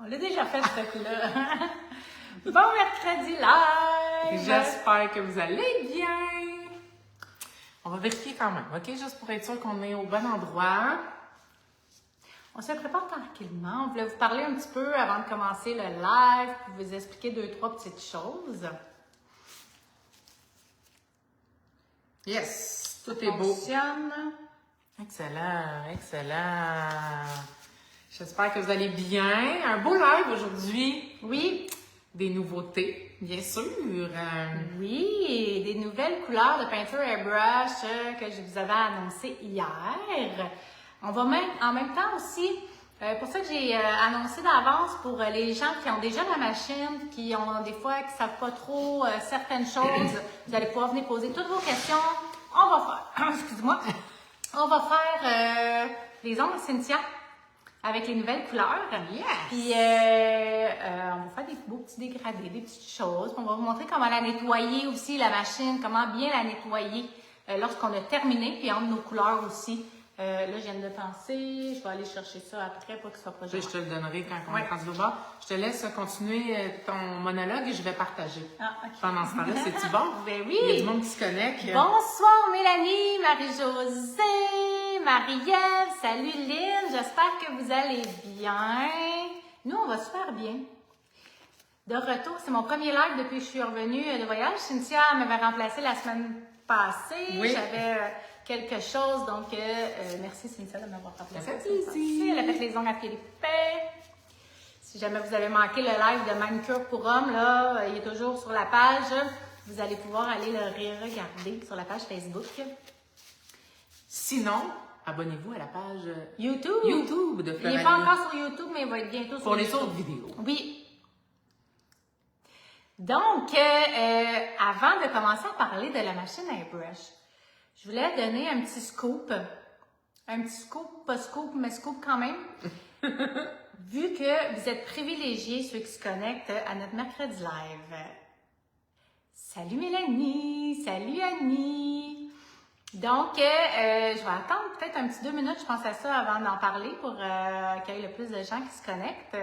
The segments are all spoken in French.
On l'a déjà fait, ce coup-là. Bon mercredi live! J'espère que vous allez bien. On va vérifier quand même, OK? Juste pour être sûr qu'on est au bon endroit. On se prépare tranquillement. On voulait vous parler un petit peu avant de commencer le live, pour vous expliquer 2-3 petites choses. Yes! Tout Ça est beau. fonctionne. Excellent, excellent. J'espère que vous allez bien. Un beau live aujourd'hui. Oui, Des nouveautés, bien sûr. oui, des nouvelles couleurs de peinture airbrush que je vous avais annoncées hier. On va même, en même temps aussi, pour ça que j'ai annoncé d'avance pour les gens qui ont déjà la machine, qui ont des fois qui ne savent pas trop certaines choses, vous allez pouvoir venir poser toutes vos questions. On va faire, excuse-moi, on va faire les ongles Cynthia avec les nouvelles couleurs. Yes! Puis, on va faire des beaux petits dégradés, des petites choses. Puis on va vous montrer comment la nettoyer aussi, la machine, comment bien la nettoyer lorsqu'on a terminé, puis entre nos couleurs aussi. Là, je viens de penser, je vais aller chercher ça après pour que ce soit pas Je gênant. te le donnerai quand on est rendu au bord. Je te laisse continuer ton monologue et je vais partager. Ah, ok. Pendant ce temps-là, c'est-tu bon? Ben oui! Il y a du monde qui se connecte. Bonsoir Mélanie, Marie-Josée, Marie-Ève, salut Lynn, j'espère que vous allez bien. Nous, on va super bien. De retour, c'est mon premier live depuis que je suis revenue de voyage. Cynthia m'avait remplacé la semaine passée. Oui. J'avais quelque chose, donc merci Cynthia de m'avoir remplacé. Ça fait plaisir. Elle a fait les ongles à Philippe. Si jamais vous avez manqué le live de manicure pour hommes, là, il est toujours sur la page. Vous allez pouvoir aller le regarder sur la page Facebook. Sinon, abonnez-vous à la page YouTube. YouTube de Il Floralie n'est pas encore sur YouTube, mais il va être bientôt sur pour les YouTube. autres vidéos. Oui. Donc, avant de commencer à parler de la machine airbrush, je voulais donner un petit scoop. Un petit scoop, pas scoop, mais scoop quand même. Vu que vous êtes privilégiés, ceux qui se connectent à notre mercredi live. Salut Mélanie, salut Annie. Donc, je vais attendre peut-être un petit 2 minutes, je pense à ça avant d'en parler pour qu'il y ait le plus de gens qui se connectent.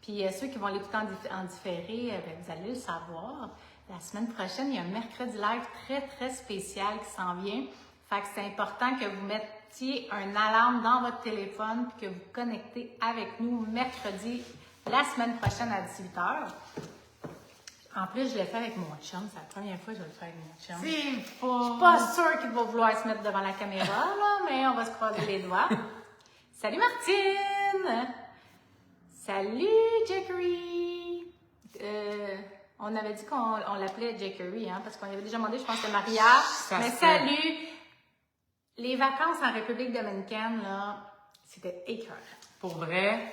Puis ceux qui vont l'écouter en différé, ben, vous allez le savoir. La semaine prochaine, il y a un mercredi live très, très spécial qui s'en vient. Fait que c'est important que vous mettiez un alarme dans votre téléphone puis que vous connectez avec nous mercredi, la semaine prochaine à 18h. En plus, je l'ai fait avec mon chum. C'est la première fois que je vais le faire avec mon chum. C'est Je suis pas sûre qu'il va vouloir se mettre devant la caméra, là, mais on va se croiser les doigts. Salut Martine! Salut Jackery! On avait dit qu'on l'appelait Jackery, hein, parce qu'on avait déjà demandé, je pense, de mariage. Mais salut! Les vacances en République dominicaine, là, c'était écœurant. Pour vrai,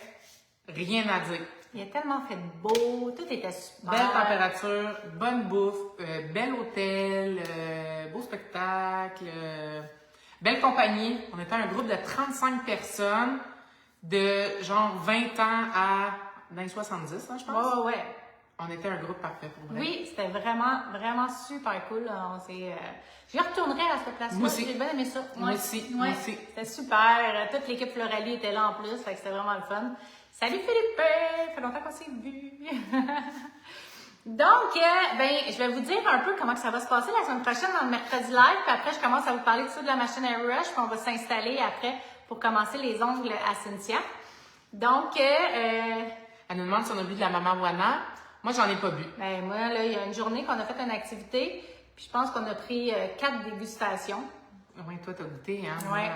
rien à dire. Il a tellement fait beau, tout était super. Belle température, bonne bouffe, bel hôtel, beau spectacle, belle compagnie. On était un groupe de 35 personnes de genre 20 ans à dans les 70, hein, je pense. Ouais. On était un groupe parfait pour vrai. Oui, c'était vraiment, vraiment super cool. J'y retournerai à cette place-là. Moi aussi. J'ai bien aimé ça. Moi aussi, moi aussi. C'était super. Toute l'équipe Floralie était là en plus, fait que c'était vraiment le fun. Salut Philippe! Ça fait longtemps qu'on s'est vu. Donc, je vais vous dire un peu comment que ça va se passer la semaine prochaine dans le mercredi live. Puis après, je commence à vous parler de la machine airbrush. Puis on va s'installer après pour commencer les ongles à Cynthia. Donc, Elle nous demande si on a bu de la maman Wana. Moi, j'en ai pas bu. ben moi, là, il y a une journée qu'on a fait une activité. Puis je pense qu'on a pris 4 dégustations. Oui, toi, t'as goûté, hein? Ouais.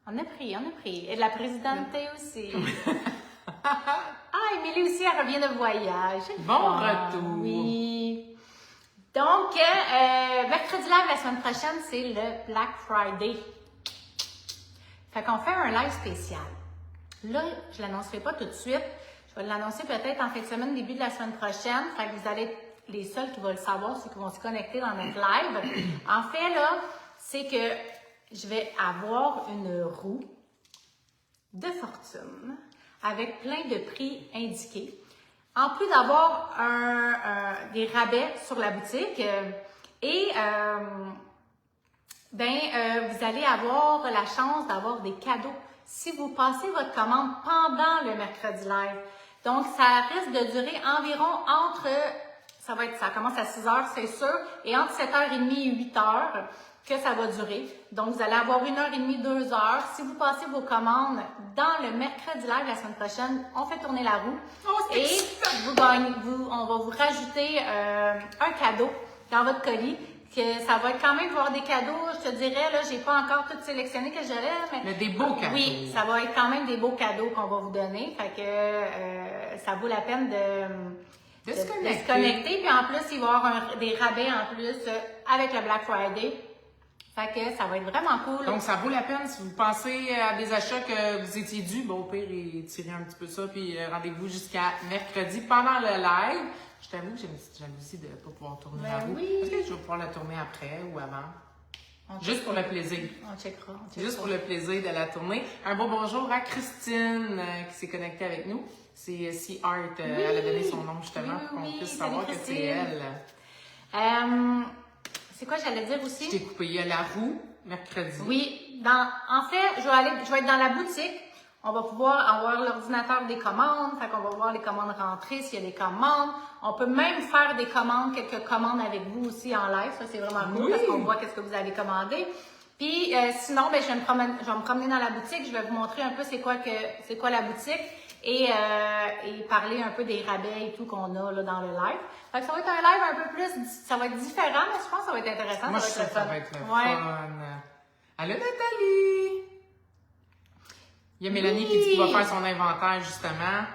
On a pris. Et de la présidente aussi. Ah, Émilie aussi, elle revient de voyage. Bon retour. Oui. Donc, mercredi live la semaine prochaine, c'est le Black Friday. Fait qu'on fait un live spécial. Là, je ne l'annoncerai pas tout de suite. Je vais l'annoncer peut-être en fin de semaine, début de la semaine prochaine. Fait que vous allez être les seuls qui vont le savoir, ceux qui vont se connecter dans notre live. En fait, là, c'est que je vais avoir une roue de fortune avec plein de prix indiqués. En plus d'avoir des rabais sur la boutique vous allez avoir la chance d'avoir des cadeaux si vous passez votre commande pendant le mercredi live. Donc, ça risque de durer environ ça commence à 6 heures, c'est sûr, et entre 7h30 et 8 heures que ça va durer. Donc, vous allez avoir 1h30, 2 heures. Si vous passez vos commandes dans le mercredi live la semaine prochaine, on fait tourner la roue. Et on va vous rajouter un cadeau dans votre colis. Que ça va être quand même voir des cadeaux, je te dirais, là, j'ai pas encore tout sélectionné que j'allais, mais des beaux cadeaux. Oui, ça va être quand même des beaux cadeaux qu'on va vous donner. Fait que ça vaut la peine de se connecter. Puis en plus, il va y avoir des rabais en plus avec le Black Friday. Fait que ça va être vraiment cool. Donc, ça vaut la peine si vous pensez à des achats que vous étiez dû. Bon, au pire, étirez un petit peu ça, puis rendez-vous jusqu'à mercredi pendant le live. Je t'avoue que j'ai une petite jalousie de ne pas pouvoir tourner la roue. Est-ce que je vais pouvoir la tourner après ou avant? Juste pour le plaisir. On checkera. Juste pour le plaisir de la tourner. Un beau bonjour à Christine qui s'est connectée avec nous. C'est Sea Art. Elle a donné son nom justement pour qu'on puisse savoir que c'est elle. C'est quoi j'allais dire aussi? Je t'ai coupé. Il y a la roue, mercredi. Oui. En fait, je vais être dans la boutique. On va pouvoir avoir l'ordinateur des commandes. Fait qu'on va voir les commandes rentrées, s'il y a des commandes. On peut même faire des commandes, quelques commandes avec vous aussi en live. Ça, c'est vraiment cool parce qu'on voit qu'est-ce que vous avez commandé. Puis, sinon, je vais me promener dans la boutique. Je vais vous montrer un peu c'est quoi la boutique et parler un peu des rabais et tout qu'on a là, dans le live. Fait que ça va être un live un peu plus, ça va être différent, mais je pense que ça va être intéressant. Moi, je trouve que ça va être le fun. Allô, Nathalie! Il y a Mélanie qui dit qu'il va faire son inventaire, justement.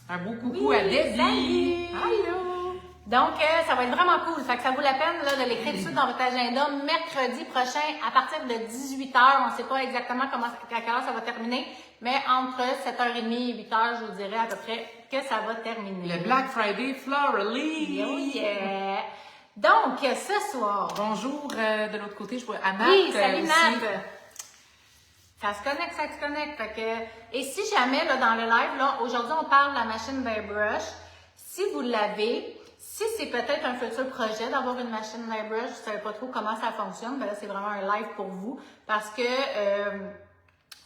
Un beau coucou à Debbie! Allô! Donc, ça va être vraiment cool. Fait que ça vaut la peine là, de l'écrire tout de suite dans votre agenda. Mercredi prochain, à partir de 18h, on ne sait pas exactement à quelle heure ça va terminer, mais entre 7h30 et 8h, je vous dirai à peu près que ça va terminer. Le Black Friday Florally! Oh yeah! Donc, ce soir... Bonjour, de l'autre côté, je vois Anna. Oui, salut Nat! Ça se connecte. Fait que, et si jamais, là, dans le live, là, aujourd'hui, on parle de la machine Airbrush. Si vous l'avez, si c'est peut-être un futur projet d'avoir une machine Airbrush, vous ne savez pas trop comment ça fonctionne, ben là, c'est vraiment un live pour vous parce que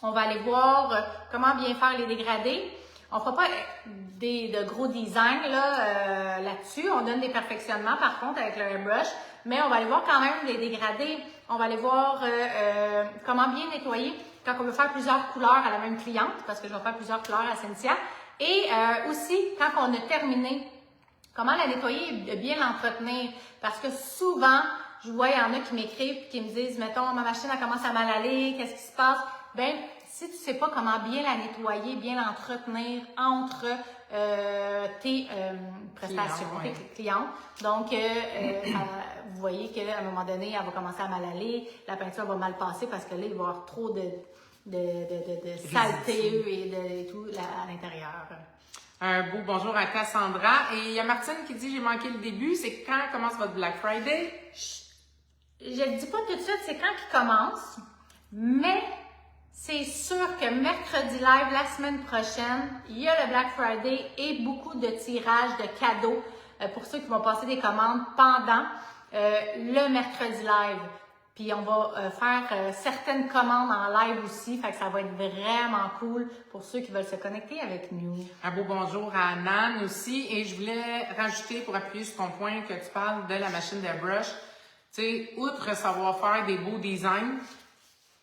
on va aller voir comment bien faire les dégradés. On ne fera pas de gros designs là-dessus. On donne des perfectionnements, par contre, avec le Airbrush. Mais on va aller voir quand même les dégradés. On va aller voir comment bien nettoyer quand on veut faire plusieurs couleurs à la même cliente, parce que je vais faire plusieurs couleurs à Cynthia. Et aussi, quand on a terminé, comment la nettoyer et bien l'entretenir. Parce que souvent, je vois, il y en a qui m'écrivent et qui me disent, mettons, ma machine, elle commence à mal aller, qu'est-ce qui se passe? Ben, si tu sais pas comment bien la nettoyer, bien l'entretenir entre tes prestations, tes clients. Donc, vous voyez qu'à un moment donné, elle va commencer à mal aller, la peinture va mal passer parce que là, il va y avoir trop de saleté et tout à l'intérieur. Un beau bonjour à Cassandra. Et il y a Martine qui dit, j'ai manqué le début, c'est quand commence votre Black Friday? Je ne dis pas tout de suite c'est quand qu'il commence, mais c'est sûr que mercredi live, la semaine prochaine, il y a le Black Friday et beaucoup de tirages de cadeaux pour ceux qui vont passer des commandes pendant le mercredi live. Puis on va faire certaines commandes en live aussi, fait que ça va être vraiment cool pour ceux qui veulent se connecter avec nous. Un beau bonjour à Nan aussi. Et je voulais rajouter, pour appuyer sur ton point, que tu parles de la machine d'airbrush. Tu sais, outre savoir faire des beaux designs,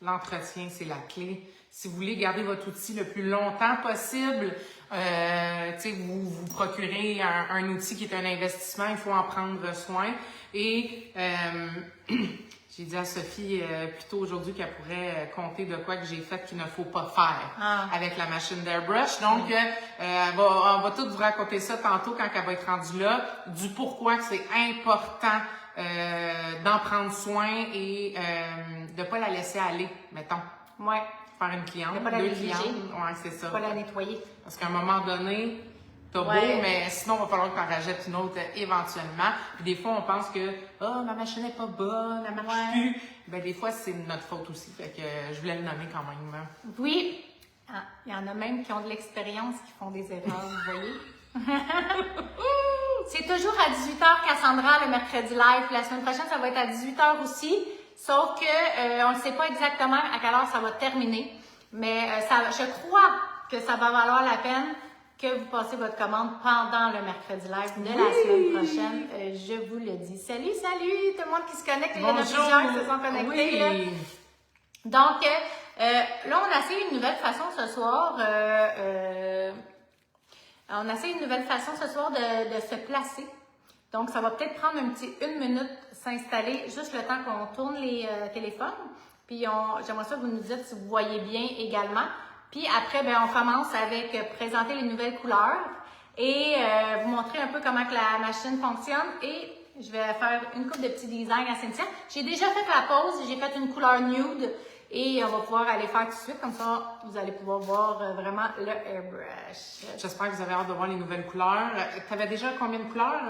l'entretien, c'est la clé. Si vous voulez garder votre outil le plus longtemps possible, vous procurez un outil qui est un investissement, il faut en prendre soin. Et j'ai dit à Sophie plus tôt aujourd'hui qu'elle pourrait compter de quoi que j'ai fait qu'il ne faut pas faire avec la machine d'airbrush. Donc, on va tout vous raconter ça tantôt quand elle va être rendue là, du pourquoi que c'est important d'en prendre soin et de pas la laisser aller, mettons. Ouais. Faire une cliente, pas la deux négliger. clientes. Ouais, c'est ça. Pas la nettoyer. Parce qu'à un moment donné, t'as beau, mais sinon, il va falloir que tu en rajoutes une autre éventuellement. Puis des fois, on pense que ma machine n'est pas bonne, elle marche plus. Ben, des fois, c'est notre faute aussi. Fait que je voulais le nommer quand même. Oui. Ah, il y en a même qui ont de l'expérience, qui font des erreurs, vous voyez? C'est toujours à 18h, Cassandra, le mercredi live. La semaine prochaine, ça va être à 18h aussi. Sauf que on ne sait pas exactement à quelle heure ça va terminer. Mais je crois que ça va valoir la peine que vous passez votre commande pendant le mercredi live de la semaine prochaine. Je vous le dis. Salut, tout le monde qui se connecte. Il y en a plusieurs qui se sont connectés. Là. Donc, là, on a essayé une nouvelle façon ce soir. On a essayé une nouvelle façon ce soir de se placer. Donc, ça va peut-être prendre une minute s'installer, juste le temps qu'on tourne les téléphones. Puis, j'aimerais ça que vous nous dites si vous voyez bien également. Puis après, ben, on commence avec présenter les nouvelles couleurs et vous montrer un peu comment que la machine fonctionne. Et je vais faire une coupe de petits designs à Cynthia. J'ai déjà fait la pause, j'ai fait une couleur nude et on va pouvoir aller faire tout de suite. Comme ça, vous allez pouvoir voir vraiment le airbrush. J'espère que vous avez hâte de voir les nouvelles couleurs. Tu avais déjà combien de couleurs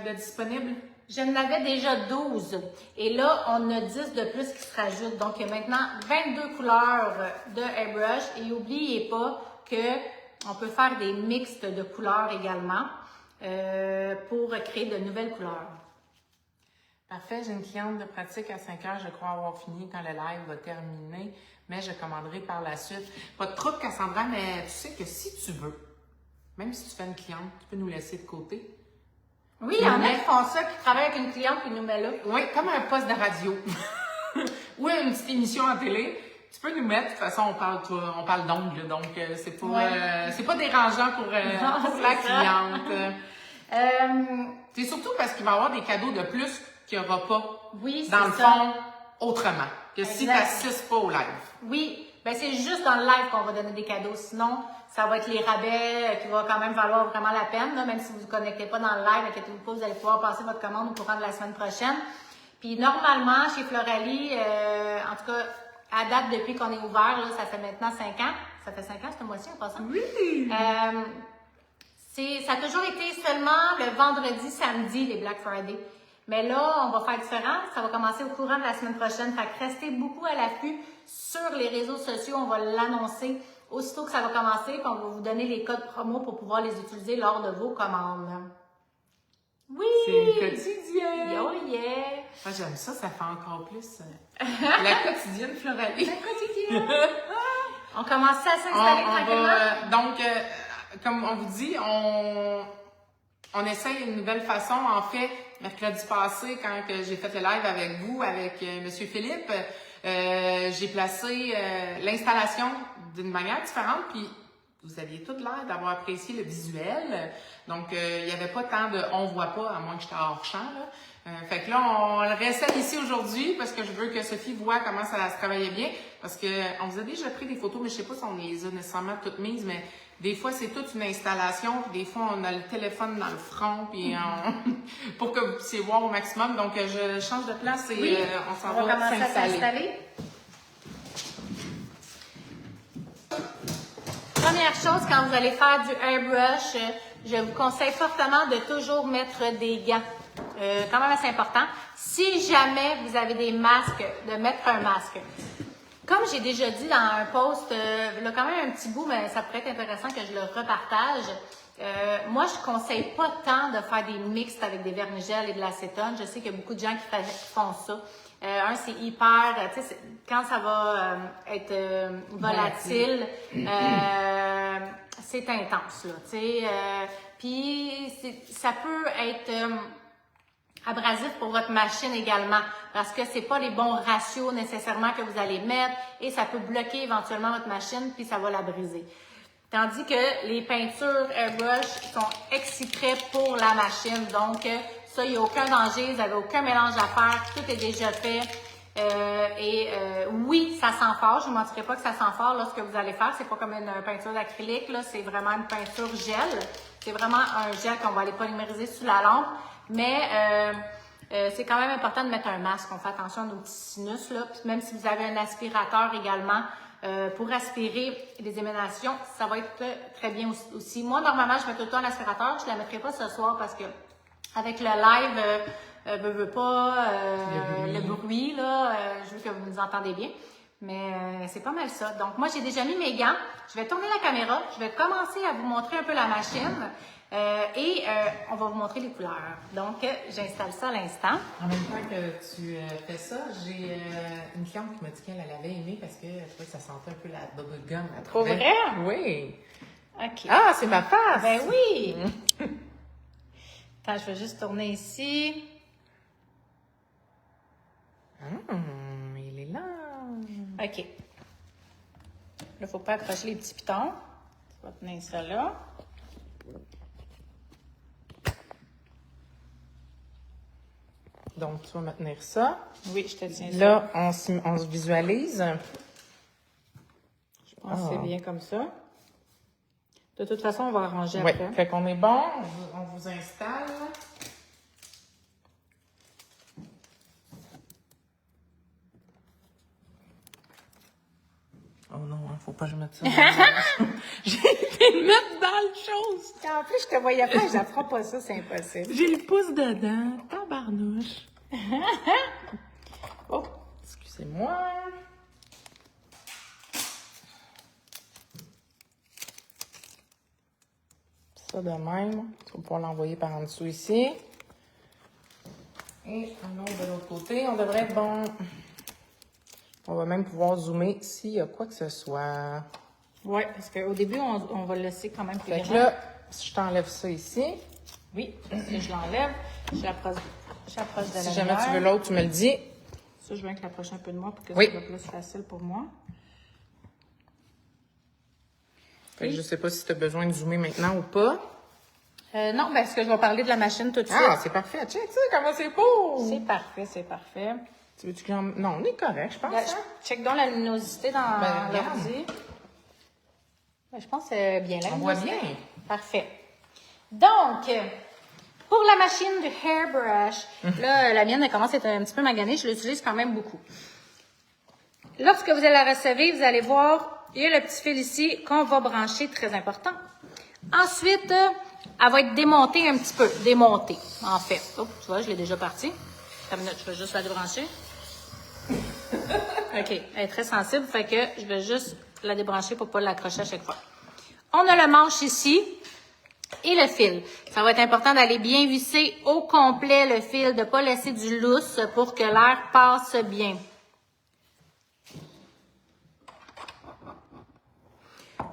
de disponibles? Je n'avais déjà 12. Et là, on a 10 de plus qui se rajoutent. Donc, il y a maintenant 22 couleurs de airbrush. Et n'oubliez pas qu'on peut faire des mixtes de couleurs également pour créer de nouvelles couleurs. Parfait. J'ai une cliente de pratique à 5 heures. Je crois avoir fini quand le live va terminer. Mais je commanderai par la suite. Pas de trouble, Cassandra, mais tu sais que si tu veux, même si tu fais une cliente, tu peux nous laisser de côté. Oui, il y en a qui font ça, qui travaillent avec une cliente qui nous met là. Oui, comme un poste de radio. Ou une petite émission en télé. Tu peux nous mettre, de toute façon, on parle d'ongles, donc c'est pas dérangeant pour la cliente. C'est surtout parce qu'il va y avoir des cadeaux de plus qu'il n'y aura pas, dans le fond, autrement, que si tu n'assistes pas au live. Oui, ben c'est juste dans le live qu'on va donner des cadeaux, sinon ça va être les rabais qui va quand même valoir vraiment la peine, là, même si vous ne vous connectez pas dans le live, inquiétez-vous pas, vous allez pouvoir passer votre commande au courant de la semaine prochaine. Puis normalement, chez Floralie, en tout cas, à date depuis qu'on est ouvert, là, ça fait maintenant 5 ans. Ça fait 5 ans ce mois-ci en passant. Oui! Ça a toujours été seulement le vendredi, samedi, les Black Friday. Mais là, on va faire différent. Ça va commencer au courant de la semaine prochaine. Fait que restez beaucoup à l'affût sur les réseaux sociaux. On va l'annoncer aussitôt que ça va commencer. Puis on va vous donner les codes promo pour pouvoir les utiliser lors de vos commandes. Oui! C'est le quotidien! Oh yeah! Moi, j'aime ça, ça fait encore plus la quotidienne Floralie. La quotidienne! On commence à s'installer tranquillement. Donc, comme on vous dit, on essaye une nouvelle façon. En fait, mercredi passé, quand j'ai fait le live avec vous, avec Monsieur Philippe, j'ai placé l'installation d'une manière différente, puis vous aviez toute l'air d'avoir apprécié le visuel. Donc, il n'y avait pas tant de « on voit pas », à moins que j'étais hors champ, là. Fait que là, on le réessaye ici aujourd'hui parce que je veux que Sophie voit comment ça se travaillait bien. Parce que on vous a déjà pris des photos, mais je sais pas si on les a nécessairement toutes mises, mais des fois, c'est toute une installation, puis des fois, on a le téléphone dans le front, puis pour que vous puissiez voir au maximum. Donc, je change de place et on s'en va commencer à s'installer. Première chose, quand vous allez faire du airbrush, je vous conseille fortement de toujours mettre des gants. Quand même assez important. Si jamais vous avez des masques, de mettre un masque. Comme j'ai déjà dit dans un post, il y a quand même un petit bout, mais ça pourrait être intéressant que je le repartage. Moi, je conseille pas tant de faire des mixtes avec des vermigelles et de l'acétone. Je sais qu'il y a beaucoup de gens qui font ça. C'est hyper, tu sais, quand ça va être volatile, c'est intense, là, tu sais. Puis, ça peut être abrasif pour votre machine également, parce que c'est pas les bons ratios nécessairement que vous allez mettre et ça peut bloquer éventuellement votre machine puis ça va la briser. Tandis que les peintures airbrush sont exprès pour la machine, donc ça, il n'y a aucun danger, vous n'avez aucun mélange à faire, tout est déjà fait. Oui, ça sent fort, je ne vous mentirai pas que ça sent fort lorsque vous allez faire, c'est pas comme une peinture d'acrylique, là, c'est vraiment une peinture gel, c'est vraiment un gel qu'on va aller polymériser sous la lampe. Mais c'est quand même important de mettre un masque. On fait attention à nos petits sinus, là. Puis même si vous avez un aspirateur également pour aspirer les émanations, ça va être très bien aussi. Moi, normalement, je mets tout le temps un aspirateur. Je ne la mettrai pas ce soir parce que avec le live, veux pas, le bruit, là, je veux que vous nous entendez bien. Mais c'est pas mal ça. Donc, moi, j'ai déjà mis mes gants. Je vais tourner la caméra. Je vais commencer à vous montrer un peu la machine. On va vous montrer les couleurs. Donc, j'installe ça à l'instant. En même temps que tu fais ça, j'ai une cliente qui m'a dit qu'elle avait aimé parce qu'elle trouvait que ça sentait un peu la bubblegum. Trop vrai? Oui. OK. Ah, c'est ma face! Ben oui! Attends, je vais juste tourner ici. Il est là. OK. Là, il ne faut pas accrocher les petits pitons. Tu vas tenir ça là. Donc, tu vas me tenir ça. Oui, je te tiens ça. Là, on se visualise. Je pense que c'est bien comme ça. De toute façon, on va arranger Oui, après. fait qu'on est bon. On vous installe. Oh non, faut pas que je mette ça. J'ai été le mettre dans le chose. En plus, je te voyais pas, je ne ferai pas ça, c'est impossible. J'ai le pouce dedans. Tabarnouche. Oh, excusez-moi. Ça de même. Tu vas pouvoir l'envoyer par en dessous ici. Et alors, de l'autre côté, on devrait être bon. On va même pouvoir zoomer s'il y a quoi que ce soit. Oui, parce qu'au début, on va le laisser quand même plus Fait que grand. là, si je t'enlève ça ici, Oui, si je l'enlève, j'approche de la si jamais tu lumière. veux l'autre, tu me le dis. Ça, je viens que l'approcher un peu de moi pour que Oui. ça soit plus facile pour moi. Fait que je sais pas si tu as besoin de zoomer maintenant ou pas. Non, parce que je vais parler de la machine tout de suite. Ah, c'est parfait. Check, tu sais comment c'est beau. C'est parfait, c'est parfait. Tu veux-tu que j'en... Non, on est correct, je pense. Là, Hein? check donc la luminosité dans Ben, regarde. l'ordi. Ben, je pense que c'est bien la On voit luminosité. bien. Parfait. Donc, pour la machine de hairbrush, là, la mienne elle commence à être un petit peu maganée. Je l'utilise quand même beaucoup. Lorsque vous allez la recevoir, vous allez voir, il y a le petit fil ici qu'on va brancher, très important. Ensuite, elle va être démontée un petit peu. Démontée, en fait. Oh, tu vois, je l'ai déjà partie. Une minute, je vais juste la débrancher. OK, elle est très sensible, fait que je vais juste la débrancher pour ne pas l'accrocher à chaque fois. On a le manche ici et le fil. Ça va être important d'aller bien visser au complet le fil, de ne pas laisser du lousse pour que l'air passe bien.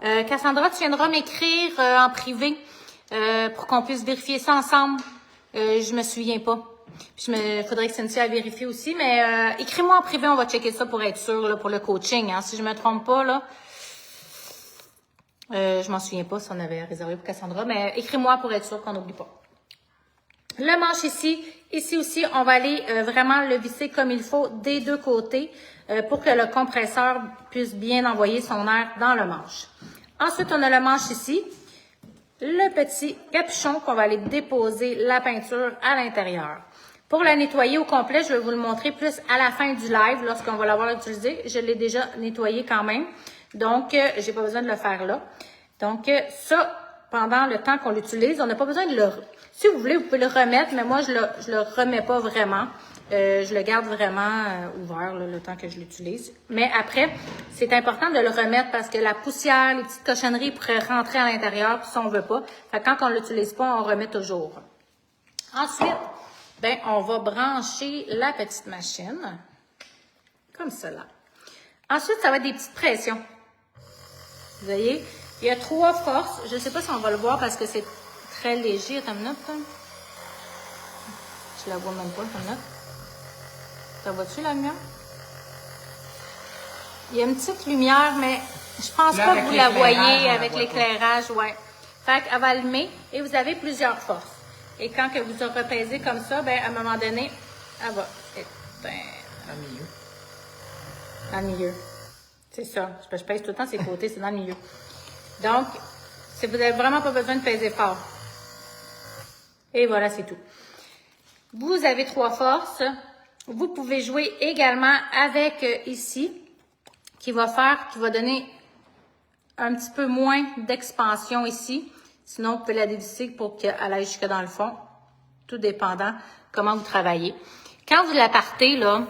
Cassandra, tu viendras m'écrire en privé pour qu'on puisse vérifier ça ensemble. Je me souviens pas. Faudrait que Cynthia vérifie aussi, mais écris-moi en privé, on va checker ça pour être sûr là, pour le coaching. Hein, si je me trompe pas, là. Je m'en souviens pas si on avait réservé pour Cassandra, mais écris-moi pour être sûr qu'on n'oublie pas. Le manche ici aussi, on va aller vraiment le visser comme il faut des deux côtés pour que le compresseur puisse bien envoyer son air dans le manche. Ensuite, on a le manche ici, le petit capuchon qu'on va aller déposer la peinture à l'intérieur. Pour la nettoyer au complet, je vais vous le montrer plus à la fin du live lorsqu'on va l'avoir utilisé. Je l'ai déjà nettoyé quand même, donc j'ai pas besoin de le faire là. Donc ça, pendant le temps qu'on l'utilise, on n'a pas besoin de le... Si vous voulez, vous pouvez le remettre, mais moi, je le remets pas vraiment. Je le garde vraiment ouvert là, le temps que je l'utilise. Mais après, c'est important de le remettre parce que la poussière, les petites cochonneries pourraient rentrer à l'intérieur, puis ça, on veut pas. Fait que quand on l'utilise pas, on remet toujours. Ensuite, ben, on va brancher la petite machine, comme cela. Ensuite, ça va être des petites pressions. Vous voyez, il y a 3 forces. Je ne sais pas si on va le voir parce que c'est très léger. Attends une minute. Je la vois même pas, attends une minute. Ça va-tu, la lumière? Il y a une petite lumière, mais je pense là, pas que vous la voyez on avec la voit l'éclairage. Ouais. Fait qu'elle va allumer et vous avez plusieurs forces. Et quand que vous aurez pesé comme ça, ben, à un moment donné, elle va éteindre. Dans le milieu. C'est ça. Je pèse tout le temps ses côtés, c'est dans le milieu. Donc, si vous n'avez vraiment pas besoin de peser fort. Et voilà, c'est tout. Vous avez 3 forces. Vous pouvez jouer également avec ici, qui va donner un petit peu moins d'expansion ici. Sinon, vous pouvez la dévisser pour qu'elle aille jusque dans le fond. Tout dépendant comment vous travaillez. Quand vous la partez, là,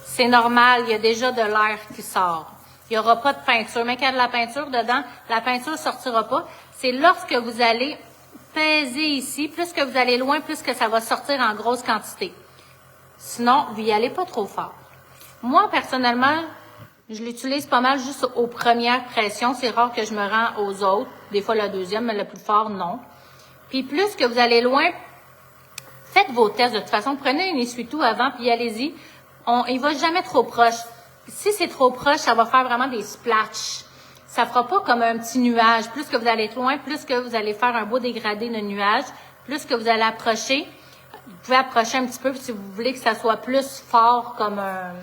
c'est normal, il y a déjà de l'air qui sort. Il n'y aura pas de peinture. Mais quand il y a de la peinture dedans, la peinture ne sortira pas. C'est lorsque vous allez peser ici, plus que vous allez loin, plus que ça va sortir en grosse quantité. Sinon, vous n'y allez pas trop fort. Moi, personnellement, Je l'utilise pas mal juste aux premières pressions. C'est rare que je me rends aux autres. Des fois la deuxième, mais le plus fort, non. Puis plus que vous allez loin, faites vos tests. De toute façon, prenez un essuie-tout avant, puis allez-y. Il va jamais trop proche. Si c'est trop proche, ça va faire vraiment des splatchs. Ça fera pas comme un petit nuage. Plus que vous allez être loin, plus que vous allez faire un beau dégradé de nuage, plus que vous allez approcher. Vous pouvez approcher un petit peu si vous voulez que ça soit plus fort comme un...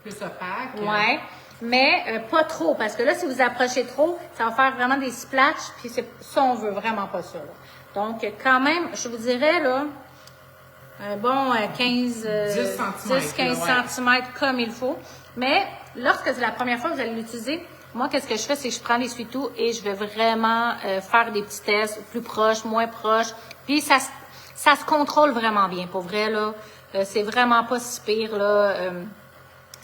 Plus opaque. Ouais. Mais pas trop, parce que là, si vous approchez trop, ça va faire vraiment des splatchs, puis ça, on veut vraiment pas ça. Là. Donc, quand même, je vous dirais, là, un bon 15 cm comme il faut. Mais lorsque c'est la première fois que vous allez l'utiliser, moi, qu'est-ce que je fais, c'est que je prends l'essuie-tout et je vais vraiment faire des petits tests, plus proches, moins proches. Puis, ça se contrôle vraiment bien, pour vrai, là. C'est vraiment pas si pire, là.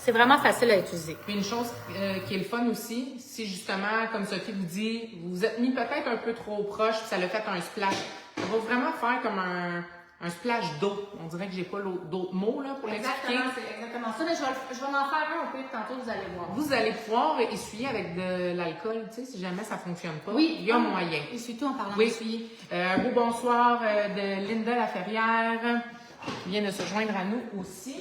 C'est vraiment facile à utiliser. Puis une chose qui est le fun aussi, si justement, comme Sophie vous dit, vous vous êtes mis peut-être un peu trop proche, puis ça l'a fait un splash. Ça va vraiment faire comme un splash d'eau. On dirait que j'ai pas d'autres mots là pour l'expliquer. Exactement, c'est exactement ça. Mais je vais en faire un peu tantôt, vous allez voir. Vous allez pouvoir essuyer avec de l'alcool, tu sais, si jamais ça fonctionne pas. Oui, il y a moyen. Et surtout en parlant oui. d'essuyer. Un beau bonsoir de Linda Laferrière, qui vient de se joindre à nous aussi.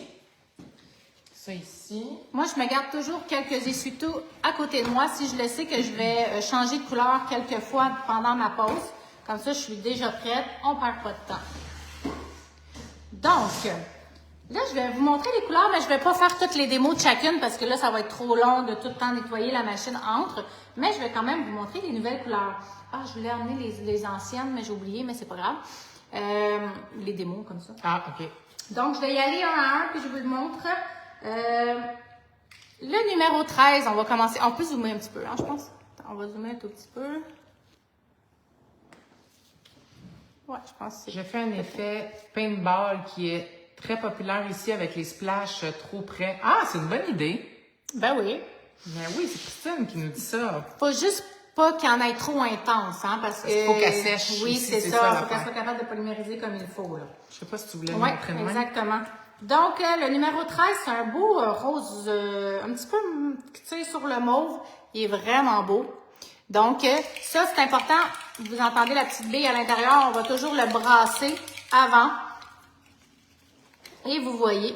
Ça ici. Moi, je me garde toujours quelques essuie-tout à côté de moi si je le sais que je vais changer de couleur quelques fois pendant ma pause. Comme ça, je suis déjà prête. On perd pas de temps. Donc, là, je vais vous montrer les couleurs, mais je vais pas faire toutes les démos de chacune parce que là, ça va être trop long de tout le temps nettoyer la machine entre. Mais je vais quand même vous montrer les nouvelles couleurs. Ah, je voulais emmener les anciennes, mais j'ai oublié, mais c'est pas grave. Les démos comme ça. Ah, OK. Donc, je vais y aller un à un, puis je vous le montre. Le numéro 13, on va commencer. On peut zoomer un petit peu, hein, je pense. On va zoomer un tout petit peu. Ouais, je pense que c'est... J'ai fait un effet paintball qui est très populaire ici avec les splashs trop près. Ah, c'est une bonne idée. Ben oui. Ben oui, c'est Christine qui nous dit ça. Faut juste pas qu'il y en ait trop intense, hein, parce que... Faut qu'elle sèche. Oui, ici, c'est ça. Faut qu'elle l'affaire. soit capable de polymériser comme il faut, là. Je sais pas si tu voulais Oui, montrer de même. exactement. Donc, le numéro 13, c'est un beau rose, un petit peu, tu sais, sur le mauve. Il est vraiment beau. Donc, ça, c'est important. Vous entendez la petite bille à l'intérieur. On va toujours le brasser avant. Et vous voyez,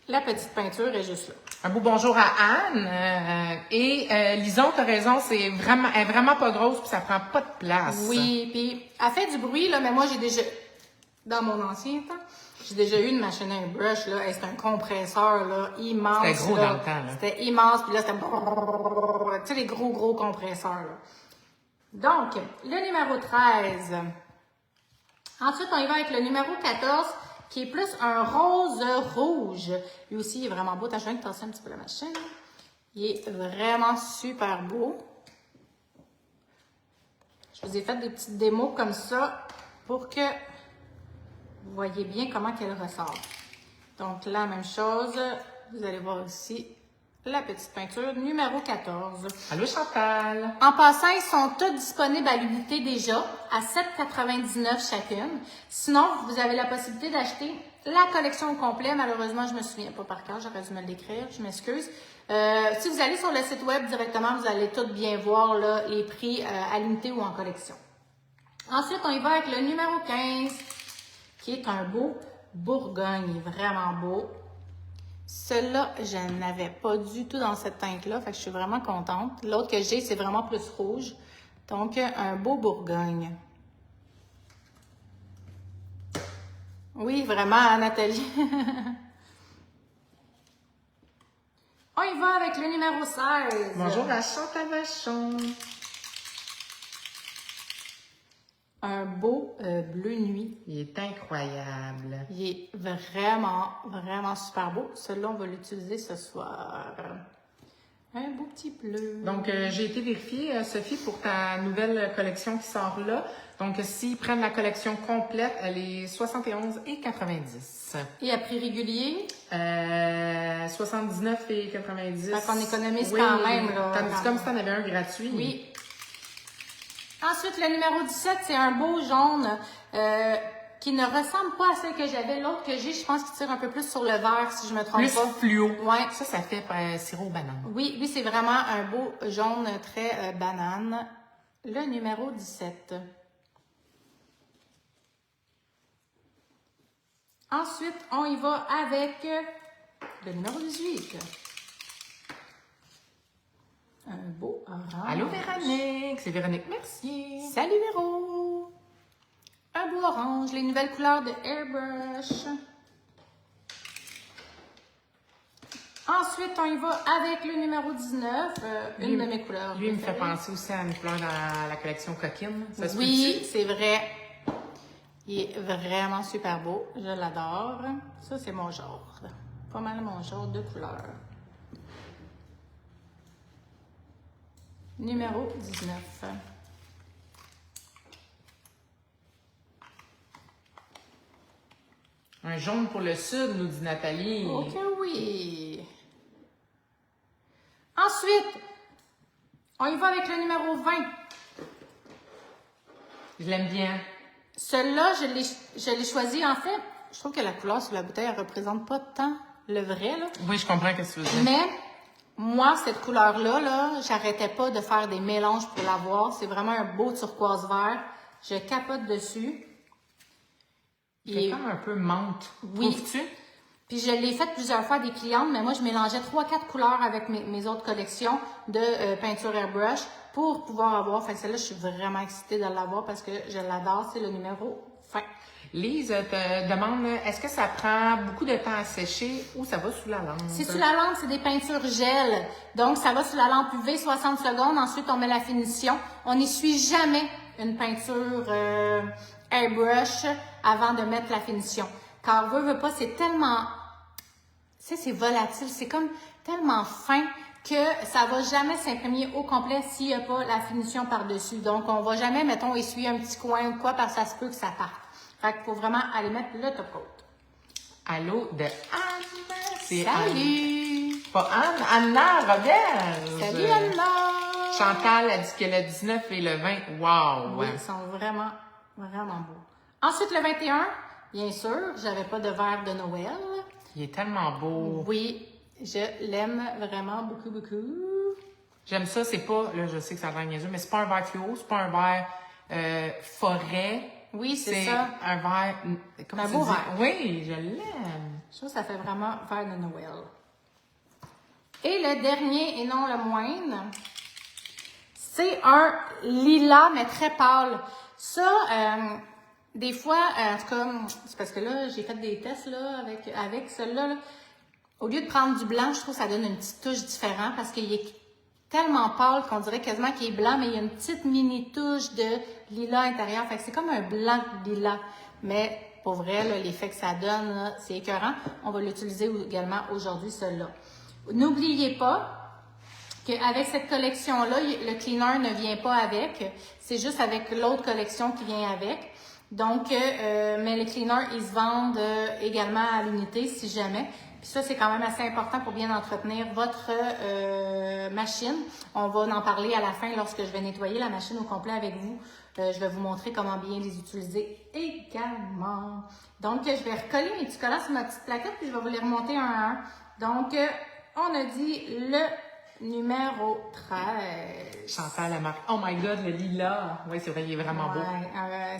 la petite peinture est juste là. Un beau bonjour à Anne. Lison, t'as raison, elle est vraiment pas grosse puis ça prend pas de place. Oui, puis elle fait du bruit, là, mais moi, j'ai déjà, dans mon ancien temps, j'ai déjà eu une machine à airbrush, là, et c'était un compresseur, là, immense. C'était gros là. dans le temps, là. C'était immense, puis là, c'était... Tu sais, les gros compresseurs, là. Donc, le numéro 13. Ensuite, on y va avec le numéro 14, qui est plus un rose rouge. Lui aussi, il est vraiment beau. T'as juste de tasser un petit peu la machine. Il est vraiment super beau. Je vous ai fait des petites démos comme ça pour que vous voyez bien comment qu'elle ressort. Donc, la même chose. Vous allez voir ici la petite peinture numéro 14. Allô Chantal. En passant, ils sont tous disponibles à l'unité déjà, à 7,99 chacune. Sinon, vous avez la possibilité d'acheter la collection au complet. Malheureusement, je me souviens pas par cœur, j'aurais dû me l'écrire, je m'excuse. Si vous allez sur le site web directement, vous allez tout bien voir là, les prix à l'unité ou en collection. Ensuite, on y va avec le numéro 15, qui est un beau Bourgogne. Il est vraiment beau. Celui-là, je n'avais pas du tout dans cette teinte-là, fait que je suis vraiment contente. L'autre que j'ai, c'est vraiment plus rouge. Donc, un beau Bourgogne. Oui, vraiment, Nathalie. On y va avec le numéro 16. Bonjour à Chantal Vachon. Un beau bleu nuit. Il est incroyable. Il est vraiment super beau. Celui-là, on va l'utiliser ce soir. Un beau petit bleu. Donc, j'ai été vérifier, Sophie, pour ta nouvelle collection qui sort là. Donc, s'ils prennent la collection complète, elle est 71,90. Et à prix régulier? 79,90. Fait qu'on économise oui, quand même. Là, tandis comme si t'en avais un gratuit. Oui. Ensuite, le numéro 17, c'est un beau jaune qui ne ressemble pas à celle que j'avais. L'autre que j'ai, je pense qu'il tire un peu plus sur le vert, si je me trompe Plus pas. fluo. Ouais. Ça fait sirop banane. Oui, lui, c'est vraiment un beau jaune très banane. Le numéro 17. Ensuite, on y va avec le numéro 18. Un beau orange. Allô Véronique, c'est Véronique Mercier. Salut Véro! Un beau orange, les nouvelles couleurs de Airbrush. Ensuite, on y va avec le numéro 19, une de mes couleurs. Lui, il me fait penser aussi à une couleur dans la collection Coquine. Ça se Oui, peut-tu? c'est vrai. Il est vraiment super beau. Je l'adore. Ça, c'est mon genre. Pas mal mon genre de couleur. Numéro 19. Un jaune pour le sud, nous dit Nathalie. Ok, oui. Ensuite, on y va avec le numéro 20. Je l'aime bien. Celui-là, je l'ai choisi. En fait, je trouve que la couleur sur la bouteille, elle représente pas tant le vrai, là. Oui, je comprends ce que tu veux dire. Mais, moi, cette couleur-là, là, j'arrêtais pas de faire des mélanges pour l'avoir. C'est vraiment un beau turquoise vert. Je capote dessus. Il est comme un peu menthe. Oui. Trouves-tu? Puis je l'ai fait plusieurs fois à des clientes, mais moi, je mélangeais 3-4 couleurs avec mes autres collections de peinture airbrush pour pouvoir avoir. Fait que celle-là, je suis vraiment excitée de l'avoir parce que je l'adore. C'est le numéro 20. Lise te demande, est-ce que ça prend beaucoup de temps à sécher ou ça va sous la lampe? C'est sous la lampe, c'est des peintures gel. Donc, ça va sous la lampe UV 60 secondes. Ensuite, on met la finition. On n'essuie jamais une peinture airbrush avant de mettre la finition. Car veut pas, c'est tellement, tu sais, c'est volatile, c'est comme tellement fin que ça va jamais s'imprimer au complet s'il n'y a pas la finition par-dessus. Donc, on va jamais, mettons, essuyer un petit coin ou quoi, parce que ça se peut que ça parte. Fait qu'il faut vraiment aller mettre le top coat. Allô de Anne. C'est Salut! Anne. Pas Anne, Anna Roberge. Salut Anna! Chantal a dit que le 19 et le 20, wow! Oui, ils sont vraiment, vraiment beaux. Ensuite, le 21, bien sûr, j'avais pas de verre de Noël. Il est tellement beau. Oui, je l'aime vraiment beaucoup, beaucoup. J'aime ça, c'est pas, là je sais que ça a l'air niaiseux, mais c'est pas un verre fluo, c'est pas un verre forêt. Oui, c'est ça. Un verre, comment Un tu beau dis? verre. Oui, je l'aime. Je trouve que ça fait vraiment verre de Noël. Et le dernier, et non le moindre, c'est un lilas, mais très pâle. Ça, des fois, en tout cas, c'est parce que là, j'ai fait des tests là, avec celui-là. Là. Au lieu de prendre du blanc, je trouve que ça donne une petite touche différente parce qu'il est tellement pâle qu'on dirait quasiment qu'il est blanc, mais il y a une petite mini touche de lilas intérieur. Fait que c'est comme un blanc lilas. Mais pour vrai, l'effet que ça donne, c'est écœurant. On va l'utiliser également aujourd'hui, celui-là. N'oubliez pas qu'avec cette collection-là, le cleaner ne vient pas avec. C'est juste avec l'autre collection qui vient avec. Donc, mais les cleaners, ils se vendent également à l'unité si jamais. Puis ça, c'est quand même assez important pour bien entretenir votre machine. On va en parler à la fin lorsque je vais nettoyer la machine au complet avec vous. Je vais vous montrer comment bien les utiliser également. Donc, je vais recoller mes petits collants sur ma petite plaquette puis je vais vous les remonter un à un. Donc, on a dit le numéro 13. Chantal la marque. Oh my god, le lilas. Oui, c'est vrai, il est vraiment beau.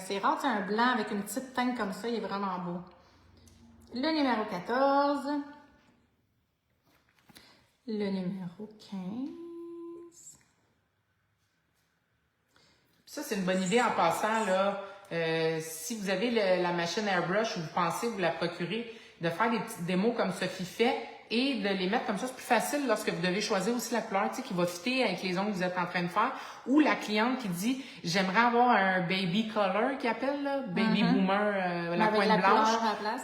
C'est rare, c'est un blanc avec une petite teinte comme ça, il est vraiment beau. Le numéro 14. Le numéro 15. Ça, c'est une bonne idée en passant, là. Si vous avez la machine airbrush ou vous pensez vous la procurer, de faire des petites démos comme Sophie fait et de les mettre comme ça. C'est plus facile lorsque vous devez choisir aussi la couleur, tu sais, qui va fitter avec les ongles que vous êtes en train de faire. Ou la cliente qui dit, j'aimerais avoir un baby color, qui appelle, là, baby boomer, la pointe blanche.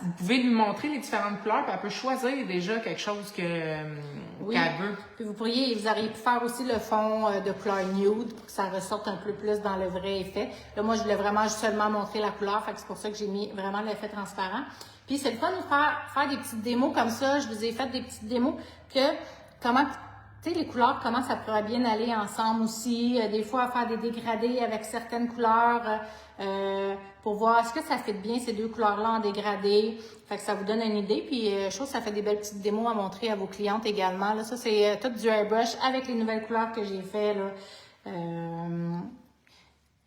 Vous pouvez lui montrer les différentes couleurs, puis elle peut choisir déjà quelque chose qu'elle veut. Puis vous auriez pu faire aussi le fond de couleur nude pour que ça ressorte un peu plus dans le vrai effet. Là, moi, je voulais vraiment seulement montrer la couleur, fait que c'est pour ça que j'ai mis vraiment l'effet transparent. Puis c'est le fun de faire des petites démos comme ça. Je vous ai fait des petites démos que comment tu sais, les couleurs, comment ça pourrait bien aller ensemble aussi. Des fois, faire des dégradés avec certaines couleurs pour voir est-ce que ça fait bien ces deux couleurs-là en dégradé. Fait que ça vous donne une idée. Puis, je trouve que ça fait des belles petites démos à montrer à vos clientes également. Là, ça, c'est tout du airbrush avec les nouvelles couleurs que j'ai fait, là.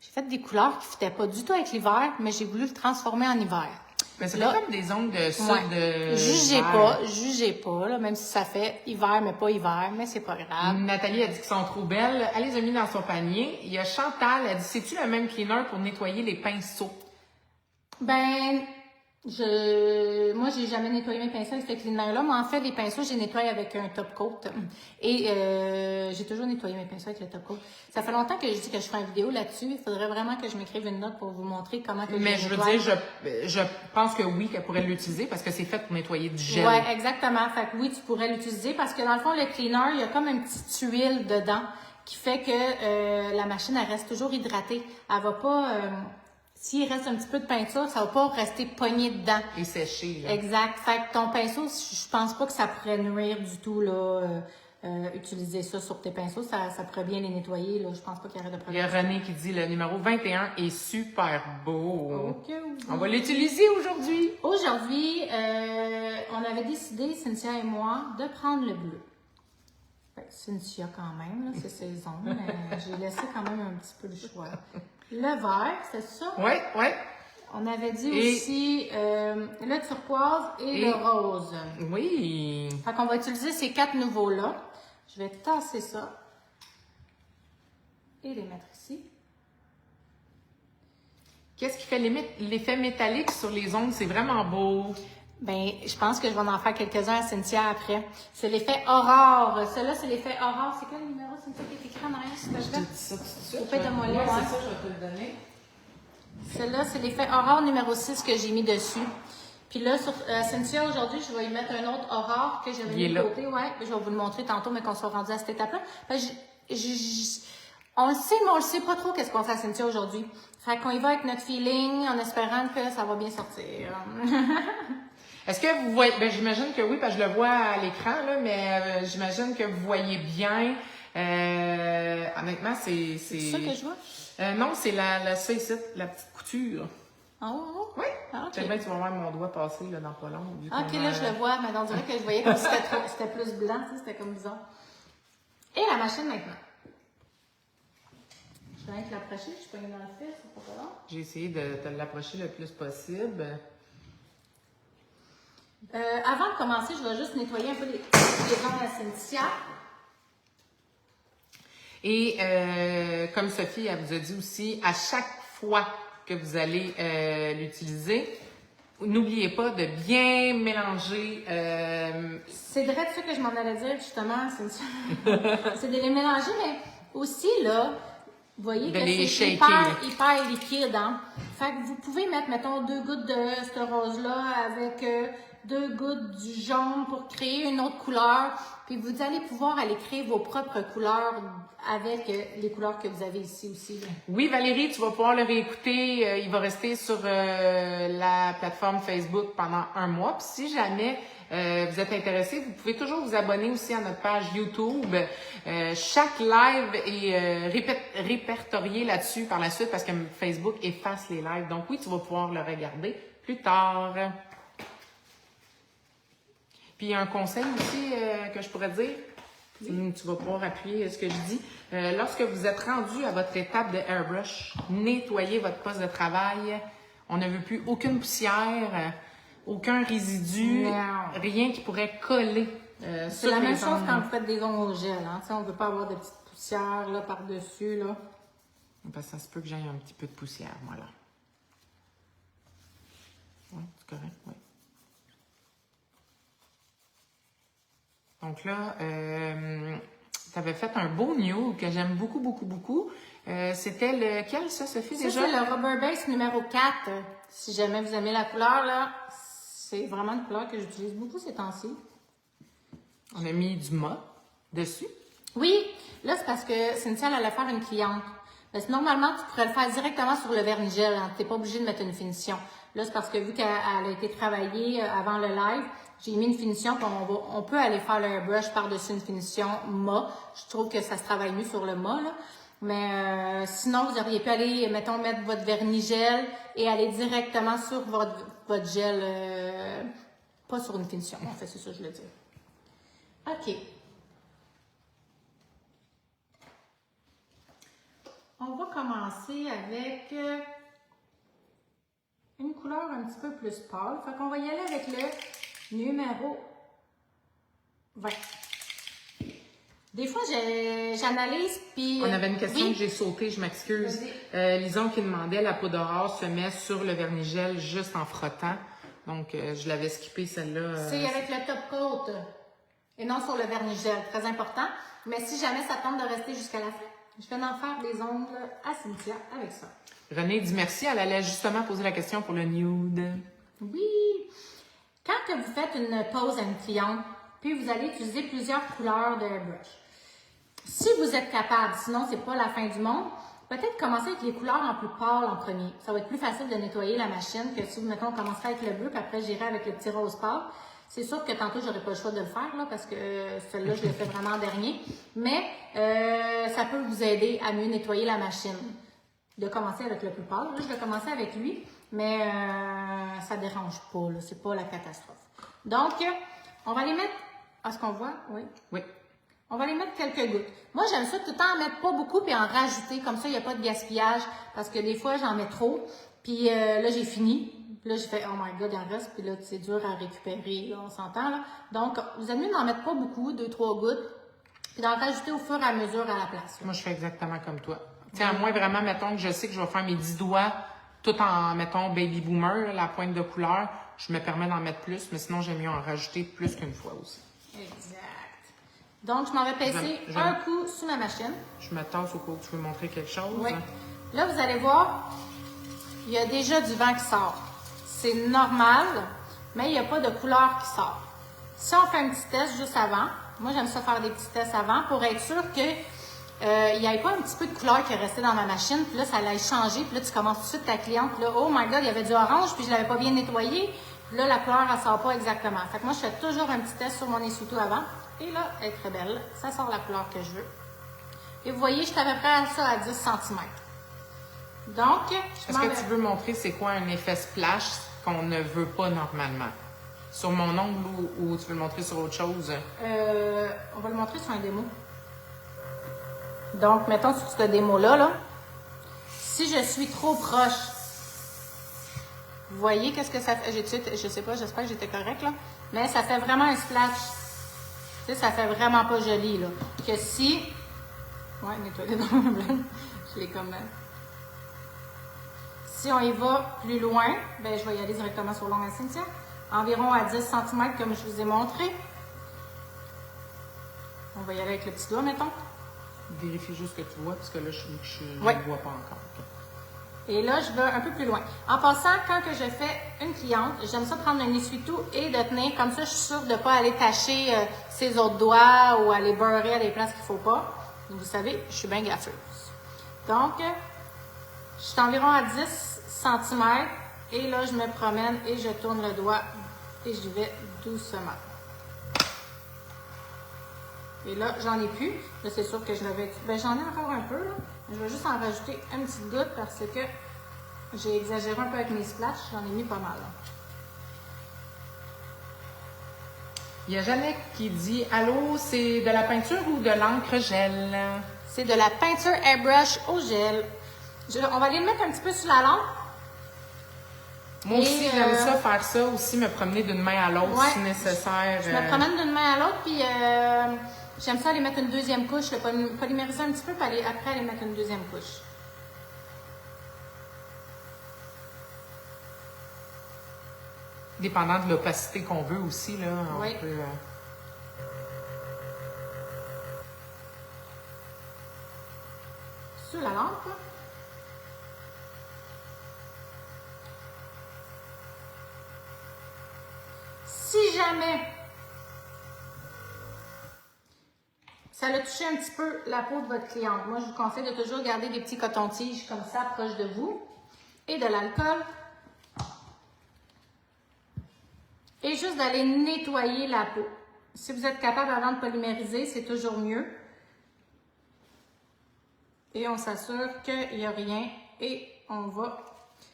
J'ai fait des couleurs qui ne foutaient pas du tout avec l'hiver, mais j'ai voulu le transformer en hiver. Mais c'est là, comme des ongles de ça, de... Jugez pas, là, même si ça fait hiver, mais pas hiver, mais c'est pas grave. Nathalie a dit qu'ils sont trop belles. Elle les a mis dans son panier. Il y a Chantal, elle dit, c'est-tu le même cleaner pour nettoyer les pinceaux? Ben, moi, j'ai jamais nettoyé mes pinceaux avec ce cleaner-là. Moi, en fait, les pinceaux, j'ai nettoyé avec un top coat. Et j'ai toujours nettoyé mes pinceaux avec le top coat. Ça fait longtemps que je dis que je ferai une vidéo là-dessus. Il faudrait vraiment que je m'écrive une note pour vous montrer comment que Mais je veux dire, je pense que oui, qu'elle pourrait l'utiliser parce que c'est fait pour nettoyer du gel. Ouais, exactement. Fait que oui, tu pourrais l'utiliser parce que dans le fond, le cleaner, il y a comme une petite huile dedans qui fait que la machine, elle reste toujours hydratée. Elle va pas... S'il reste un petit peu de peinture, ça va pas rester pogné dedans. Et séché, là. Exact. Fait que ton pinceau, je pense pas que ça pourrait nuire du tout, là. Utiliser ça sur tes pinceaux, ça pourrait bien les nettoyer, là. Je pense pas qu'il y aurait de Il y problème. a René qui dit le numéro 21 est super beau. Ok. On va l'utiliser aujourd'hui. Aujourd'hui, on avait décidé, Cynthia et moi, de prendre le bleu. Ben, Cynthia quand même, là, c'est saison, mais j'ai laissé quand même un petit peu le choix. Le vert, c'est ça? Oui, oui. On avait dit aussi le turquoise et le rose. Oui. Fait qu'on va utiliser ces 4 nouveaux-là. Je vais tasser ça et les mettre ici. Qu'est-ce qui fait l'effet métallique sur les ongles? C'est vraiment beau. Ben, je pense que je vais en faire quelques-uns à Cynthia après. C'est l'effet Aurore. Celui-là, c'est l'effet Aurore. C'est quoi le numéro, Cynthia, qui est écrit en arrière, s'il te plaît? Je te dis ça tout de suite. Au fait de moi, là, ouais, ouais. c'est ça, je vais te le donner. Celui-là, c'est l'effet Aurore numéro 6 que j'ai mis dessus. Puis là, sur Cynthia, aujourd'hui, je vais y mettre un autre Aurore que j'avais mis de côté. Ouais, je vais vous le montrer tantôt, mais qu'on soit rendu à cette étape-là. Ben, on le sait, mais on le sait pas trop qu'est-ce qu'on fait à Cynthia aujourd'hui. Fait qu'on y va avec notre feeling, en espérant que ça va bien sortir. Est-ce que vous voyez, ben j'imagine que oui, parce que je le vois à l'écran, là, mais j'imagine que vous voyez bien. Honnêtement, c'est... C'est ça que je vois? Non, c'est ça ici, la petite couture. Oh, Oui. ah, ok. J'aime bien que tu vas voir mon doigt passer là, dans pas long. Ok, là, je le vois, mais on dirait que je voyais comme si c'était plus blanc, tu sais, c'était comme bizarre. Et la machine maintenant. Je vais te l'approcher, je suis pas dans le fil, c'est pas long. J'ai essayé de te l'approcher le plus possible. Avant de commencer, je vais juste nettoyer un peu les ongles à Cynthia. Et comme Sophie, elle vous a dit aussi, à chaque fois que vous allez l'utiliser, n'oubliez pas de bien mélanger. C'est vrai de ça que je m'en allais dire, justement, Cynthia. C'est de les mélanger, mais aussi, là, vous voyez De que les c'est shaker. hyper liquide, hein? Fait que vous pouvez mettre, mettons, 2 gouttes de ce rose-là avec 2 gouttes du jaune pour créer une autre couleur. Puis vous allez pouvoir aller créer vos propres couleurs avec les couleurs que vous avez ici aussi. Là. Oui, Valérie, tu vas pouvoir le réécouter. Il va rester sur la plateforme Facebook pendant 1 mois. Puis si jamais vous êtes intéressé, vous pouvez toujours vous abonner aussi à notre page YouTube. Chaque live est répertorié là-dessus par la suite parce que Facebook efface les lives. Donc oui, tu vas pouvoir le regarder plus tard. Puis il y a un conseil aussi que je pourrais dire. Tu vas pouvoir appuyer ce que je dis. Lorsque vous êtes rendu à votre étape de airbrush, nettoyez votre poste de travail. On ne veut plus aucune poussière, aucun résidu, rien qui pourrait coller. C'est la même chose quand vous faites des ongles au gel. Hein? On ne veut pas avoir de petites poussières là, par-dessus. Là. Parce que ça se peut que j'aille un petit peu de poussière, moi, là. Oui, c'est correct, oui. Donc là, tu avais fait un beau nude que j'aime beaucoup, beaucoup, beaucoup. C'était lequel, ça, Sophie, déjà? Ça, c'est le Rubber Base numéro 4. Si jamais vous aimez la couleur, là, c'est vraiment une couleur que j'utilise beaucoup ces temps-ci. On a mis du mat dessus. Oui, là, c'est parce que Cynthia, elle allait faire une cliente. Parce que normalement, tu pourrais le faire directement sur le vernis gel. Hein. Tu n'es pas obligé de mettre une finition. Là, c'est parce que vu qu'elle a été travaillée avant le live, j'ai mis une finition, puis on peut aller faire le airbrush par-dessus une finition mat. Je trouve que ça se travaille mieux sur le mat, là. Mais sinon, vous auriez pu aller, mettons, mettre votre vernis gel et aller directement sur votre gel, pas sur une finition. En fait, c'est ça que je veux dire. OK. On va commencer avec une couleur un petit peu plus pâle. Fait qu'on va y aller avec le numéro 20. Des fois, j'analyse, puis... On avait une question oui. que j'ai sautée, je m'excuse. Vas-y. Lison qui demandait, la poudre rose se met sur le vernis gel juste en frottant. Donc, je l'avais skippé celle-là. C'est avec le top coat et non sur le vernis gel. Très important. Mais si jamais ça tente de rester jusqu'à la fin, je vais en faire des ongles à Cynthia avec ça. Renée dit merci. Elle allait justement poser la question pour le nude. Oui! Quand que vous faites une pose à une cliente, puis vous allez utiliser plusieurs couleurs de brush, si vous êtes capable, sinon c'est pas la fin du monde, peut-être commencer avec les couleurs en plus pâles en premier. Ça va être plus facile de nettoyer la machine que si, mettons, on commencerait avec le bleu, puis après j'irai avec le petit rose pâle. C'est sûr que tantôt, j'aurais pas le choix de le faire, là, parce que celle-là, je l'ai fait vraiment en dernier. Mais ça peut vous aider à mieux nettoyer la machine. De commencer avec le plus pâle. Là, je vais commencer avec lui, mais ça dérange pas, là. C'est pas la catastrophe. Donc, on va les mettre... Est-ce qu'on voit? Oui. Oui. On va les mettre quelques gouttes. Moi, j'aime ça tout le temps en mettre pas beaucoup puis en rajouter. Comme ça, il n'y a pas de gaspillage. Parce que des fois, j'en mets trop. Puis là, j'ai fini. Puis là, j'ai fait, oh my God, il en reste. Puis là, c'est dur à récupérer. Là, on s'entend, là. Donc, vous êtes mieux d'en mettre pas beaucoup, 2-3 gouttes. Puis d'en rajouter au fur et à mesure à la place. Là. Moi, je fais exactement comme toi. Tiens, à moi, vraiment, mettons que je sais que je vais faire mes 10 doigts tout en, mettons, baby boomer, là, la pointe de couleur. Je me permets d'en mettre plus, mais sinon, j'aime mieux en rajouter plus qu'une fois aussi. Exact. Donc, je m'en vais passer un coup sous ma machine. Je me tasse au cas où tu veux montrer quelque chose. Oui. Là, vous allez voir, il y a déjà du vent qui sort. C'est normal, mais il n'y a pas de couleur qui sort. Si on fait un petit test juste avant, moi, j'aime ça faire des petits tests avant pour être sûr que il n'y avait pas un petit peu de couleur qui est resté dans ma machine, puis là, ça allait changer, puis là, tu commences tout de suite ta cliente, puis là, oh my God, il y avait du orange, puis je ne l'avais pas bien nettoyé, puis là, la couleur, elle ne sort pas exactement. Fait que moi, je fais toujours un petit test sur mon essuie-tout avant, et là, elle est très belle, ça sort la couleur que je veux. Et vous voyez, je suis à peu près à ça à 10 cm. Donc, est-ce que tu veux montrer c'est quoi un effet splash qu'on ne veut pas normalement? Sur mon ongle ou tu veux le montrer sur autre chose? On va le montrer sur un démo. Donc, mettons sur ce démo-là, là, si je suis trop proche, vous voyez qu'est-ce que ça fait? Je sais pas, j'espère que j'étais correcte, là. Mais ça fait vraiment un splash. Tu sais, ça fait vraiment pas joli, là. Que si... Ouais, nettoyer dans le blanc. Je l'ai comme... Si on y va plus loin, ben je vais y aller directement sur l'ongle à Cynthia. Environ à 10 cm, comme je vous ai montré. On va y aller avec le petit doigt, mettons. Vérifie juste ce que tu vois, parce que là, je ne oui. vois pas encore. Et là, je vais un peu plus loin. En passant, quand que je fais une cliente, j'aime ça prendre un essuie-tout et de tenir. Comme ça, je suis sûre de ne pas aller tacher ses autres doigts ou aller beurrer à des places qu'il ne faut pas. Vous savez, je suis bien gaffeuse. Donc, je suis environ à 10 cm. Et là, je me promène et je tourne le doigt et j'y vais doucement. Et là, j'en ai plus. Là, c'est sûr que je l'avais... Ben, j'en ai encore un peu, là. Je vais juste en rajouter une petite goutte parce que j'ai exagéré un peu avec mes splashs. J'en ai mis pas mal, là. Il y a Jeannette qui dit « Allô, c'est de la peinture ou de l'encre gel? » C'est de la peinture airbrush au gel. On va aller le mettre un petit peu sur la lampe. Moi aussi, j'aime ça, faire ça aussi, me promener d'une main à l'autre si nécessaire. Je me promène d'une main à l'autre, puis j'aime ça aller mettre une deuxième couche, le polymériser un petit peu, puis après aller mettre une deuxième couche. Dépendant de l'opacité qu'on veut aussi, là, on peut... Sur la lampe, là. Si jamais ça a touché un petit peu la peau de votre cliente, moi je vous conseille de toujours garder des petits cotons-tiges comme ça proche de vous et de l'alcool. Et juste d'aller nettoyer la peau. Si vous êtes capable avant de polymériser, c'est toujours mieux. Et on s'assure qu'il n'y a rien. Et on va...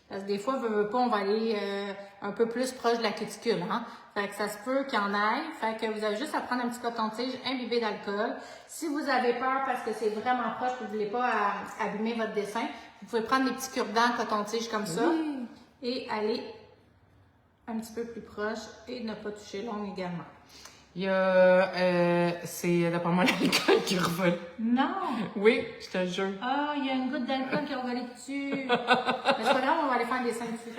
Parce que des fois, veut pas, on va aller un peu plus proche de la cuticule. Hein? Fait que ça se peut qu'il y en aille. Fait que vous avez juste à prendre un petit coton-tige imbibé d'alcool. Si vous avez peur parce que c'est vraiment proche, vous ne voulez pas abîmer votre dessin, vous pouvez prendre des petits cure-dents coton-tige comme ça et aller un petit peu plus proche et ne pas toucher l'ongle également. Il y a, c'est d'après moi l'alcool qui revole. Non! Oui, je te le jure. Ah, il y a une goutte d'alcool qui a revolé dessus. Mais c'est pas grave, on va aller faire un dessin dessus.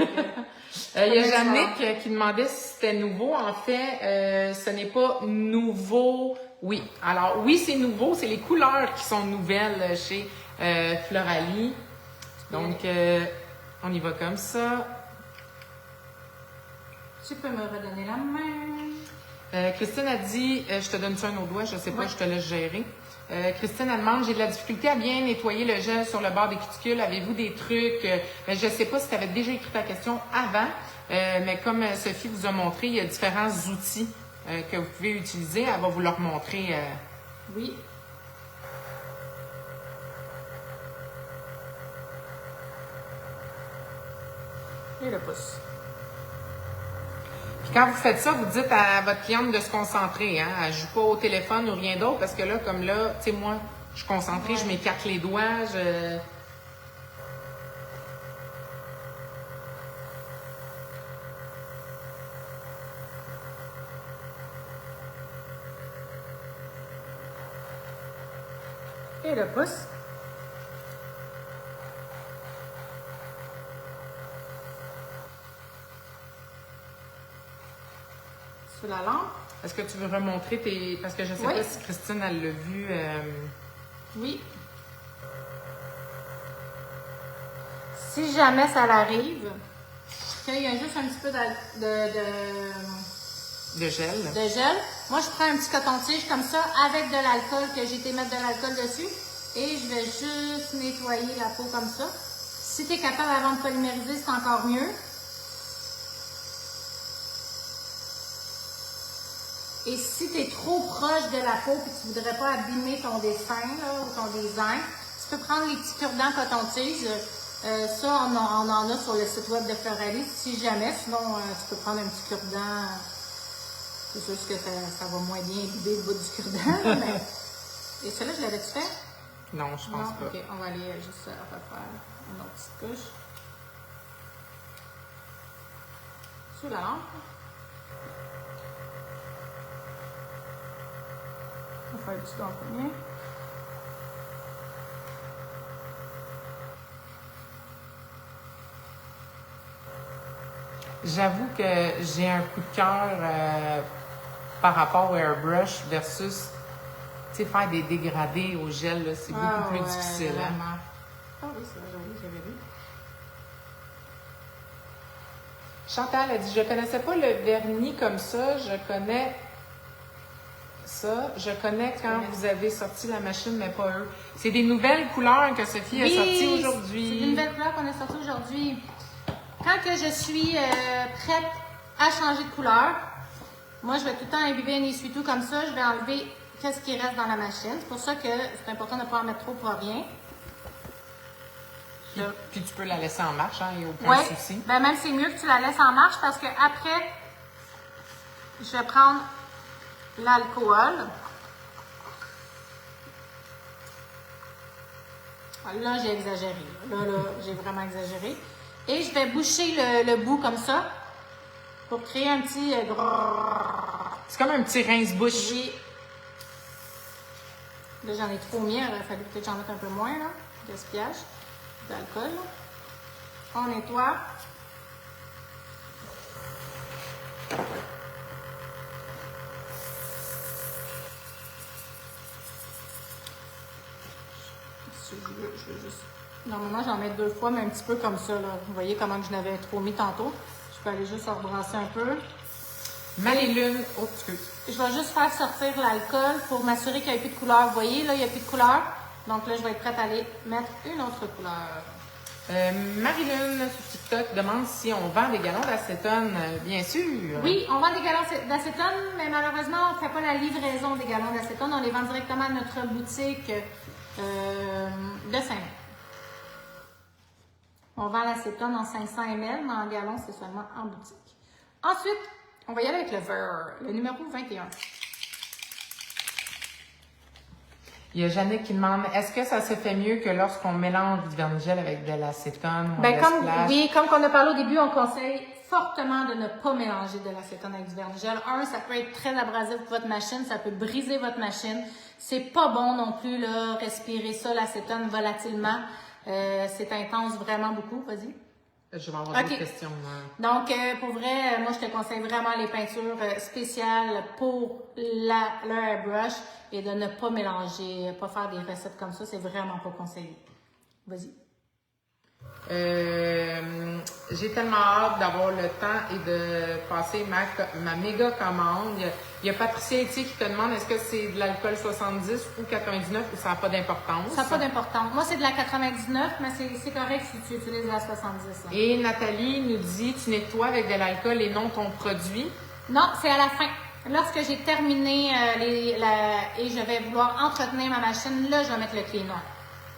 Il y a Jannick qui demandait si c'était nouveau. En fait, ce n'est pas nouveau. Oui. Alors, oui, c'est nouveau. C'est les couleurs qui sont nouvelles chez Floralie. Donc, on y va comme ça. Tu peux me redonner la main. Christine a dit, je te donne ça un autre doigt, je sais pas, je te laisse gérer. Christine, elle demande, j'ai de la difficulté à bien nettoyer le gel sur le bord des cuticules. Avez-vous des trucs? Je sais pas si tu avais déjà écrit ta question avant, mais comme Sophie vous a montré, il y a différents outils que vous pouvez utiliser. Elle va vous leur montrer. Oui. Et le pouce. Quand vous faites ça, vous dites à votre cliente de se concentrer, hein. Elle joue pas au téléphone ou rien d'autre, parce que là, comme là, tu sais, moi, je suis concentrée, je m'écarte les doigts, Et le pouce. Sous la lampe. Est-ce que tu veux remontrer tes... Parce que je sais pas si Christine, elle l'a vu. Oui. Si jamais ça l'arrive, qu'il y a juste un petit peu de gel. De gel. Moi, je prends un petit coton-tige comme ça avec de l'alcool, que j'ai été mettre de l'alcool dessus. Et je vais juste nettoyer la peau comme ça. Si tu es capable avant de polymériser, c'est encore mieux. Et si tu es trop proche de la peau et tu ne voudrais pas abîmer ton dessin là, ou ton design, tu peux prendre les petits cure-dents coton-tige. Ça, on en a sur le site web de Floralie, si jamais. Sinon, tu peux prendre un petit cure-dent. C'est sûr que ça va moins bien imbiber le bout du cure-dent. Mais... Et celui-là, je l'avais-tu fait? Non, je pense pas. Ok, on va aller juste refaire une autre petite couche. Sous la lampe. On va faire le petit doigt en premier. J'avoue que j'ai un coup de cœur par rapport au airbrush versus faire des dégradés au gel, c'est beaucoup plus difficile. Hein? Ah oui, c'est vrai, j'avais vu. Chantal a dit, je connaissais pas le vernis comme ça, je connais ça. Je connais quand vous avez sorti la machine, mais pas eux. C'est des nouvelles couleurs que Sophie a sorties aujourd'hui. C'est des nouvelles couleurs qu'on a sorties aujourd'hui. Quand que je suis prête à changer de couleur, moi, je vais tout le temps imbiber un essuie-tout comme ça. Je vais enlever qu'est-ce qui reste dans la machine. C'est pour ça que c'est important de ne pas en mettre trop pour rien. Puis tu peux la laisser en marche, hein, il n'y a aucun souci. Ben même c'est mieux que tu la laisses en marche parce que après, je vais prendre l'alcool. Là, j'ai exagéré. Là, j'ai vraiment exagéré. Et je vais boucher le bout comme ça pour créer un petit... C'est comme un petit rince-bouche. Là, j'en ai trop mis. Il aurait fallu peut-être que j'en mette un peu moins, là. Gaspillage d'alcool. On nettoie. Je veux juste... Normalement, j'en mets 2 fois, mais un petit peu comme ça, là. Vous voyez comment je l'avais trop mis tantôt. Je peux aller juste rebrasser un peu. Marie-Lune, oh, excuse. Je vais juste faire sortir l'alcool pour m'assurer qu'il n'y a plus de couleur. Vous voyez, là, il n'y a plus de couleur. Donc là, je vais être prête à aller mettre une autre couleur. Marilyn sur TikTok demande si on vend des galons d'acétone. Bien sûr. Oui, on vend des galons d'acétone, mais malheureusement, on ne fait pas la livraison des galons d'acétone. On les vend directement à notre boutique de Saint-Lin. On vend l'acétone en 500 ml, mais en gallons, c'est seulement en boutique. Ensuite, on va y aller avec le verre, le numéro 21. Il y a Jeannick qui demande, est-ce que ça se fait mieux que lorsqu'on mélange du vernis-gel avec de l'acétone ou comme on a parlé au début, on conseille fortement de ne pas mélanger de l'acétone avec du vernis-gel. Ça peut être très abrasif pour votre machine, ça peut briser votre machine. C'est pas bon non plus, là, respirer ça, l'acétone volatilement. C'est intense vraiment beaucoup. Vas-y. Je vais avoir d'autres questions. Donc, pour vrai, moi, je te conseille vraiment les peintures spéciales pour le airbrush et de ne pas mélanger, pas faire des recettes comme ça. C'est vraiment pas conseillé. Vas-y. J'ai tellement hâte d'avoir le temps et de passer ma méga commande. Il y a Patricia Etier qui te demande est-ce que c'est de l'alcool 70 ou 99 ou ça n'a pas d'importance? Ça n'a pas d'importance. Moi, c'est de la 99, mais c'est correct si tu utilises la 70. Là. Et Nathalie nous dit tu nettoies avec de l'alcool et non ton produit? Non, c'est à la fin. Lorsque j'ai terminé et je vais vouloir entretenir ma machine, là, je vais mettre le cleaner.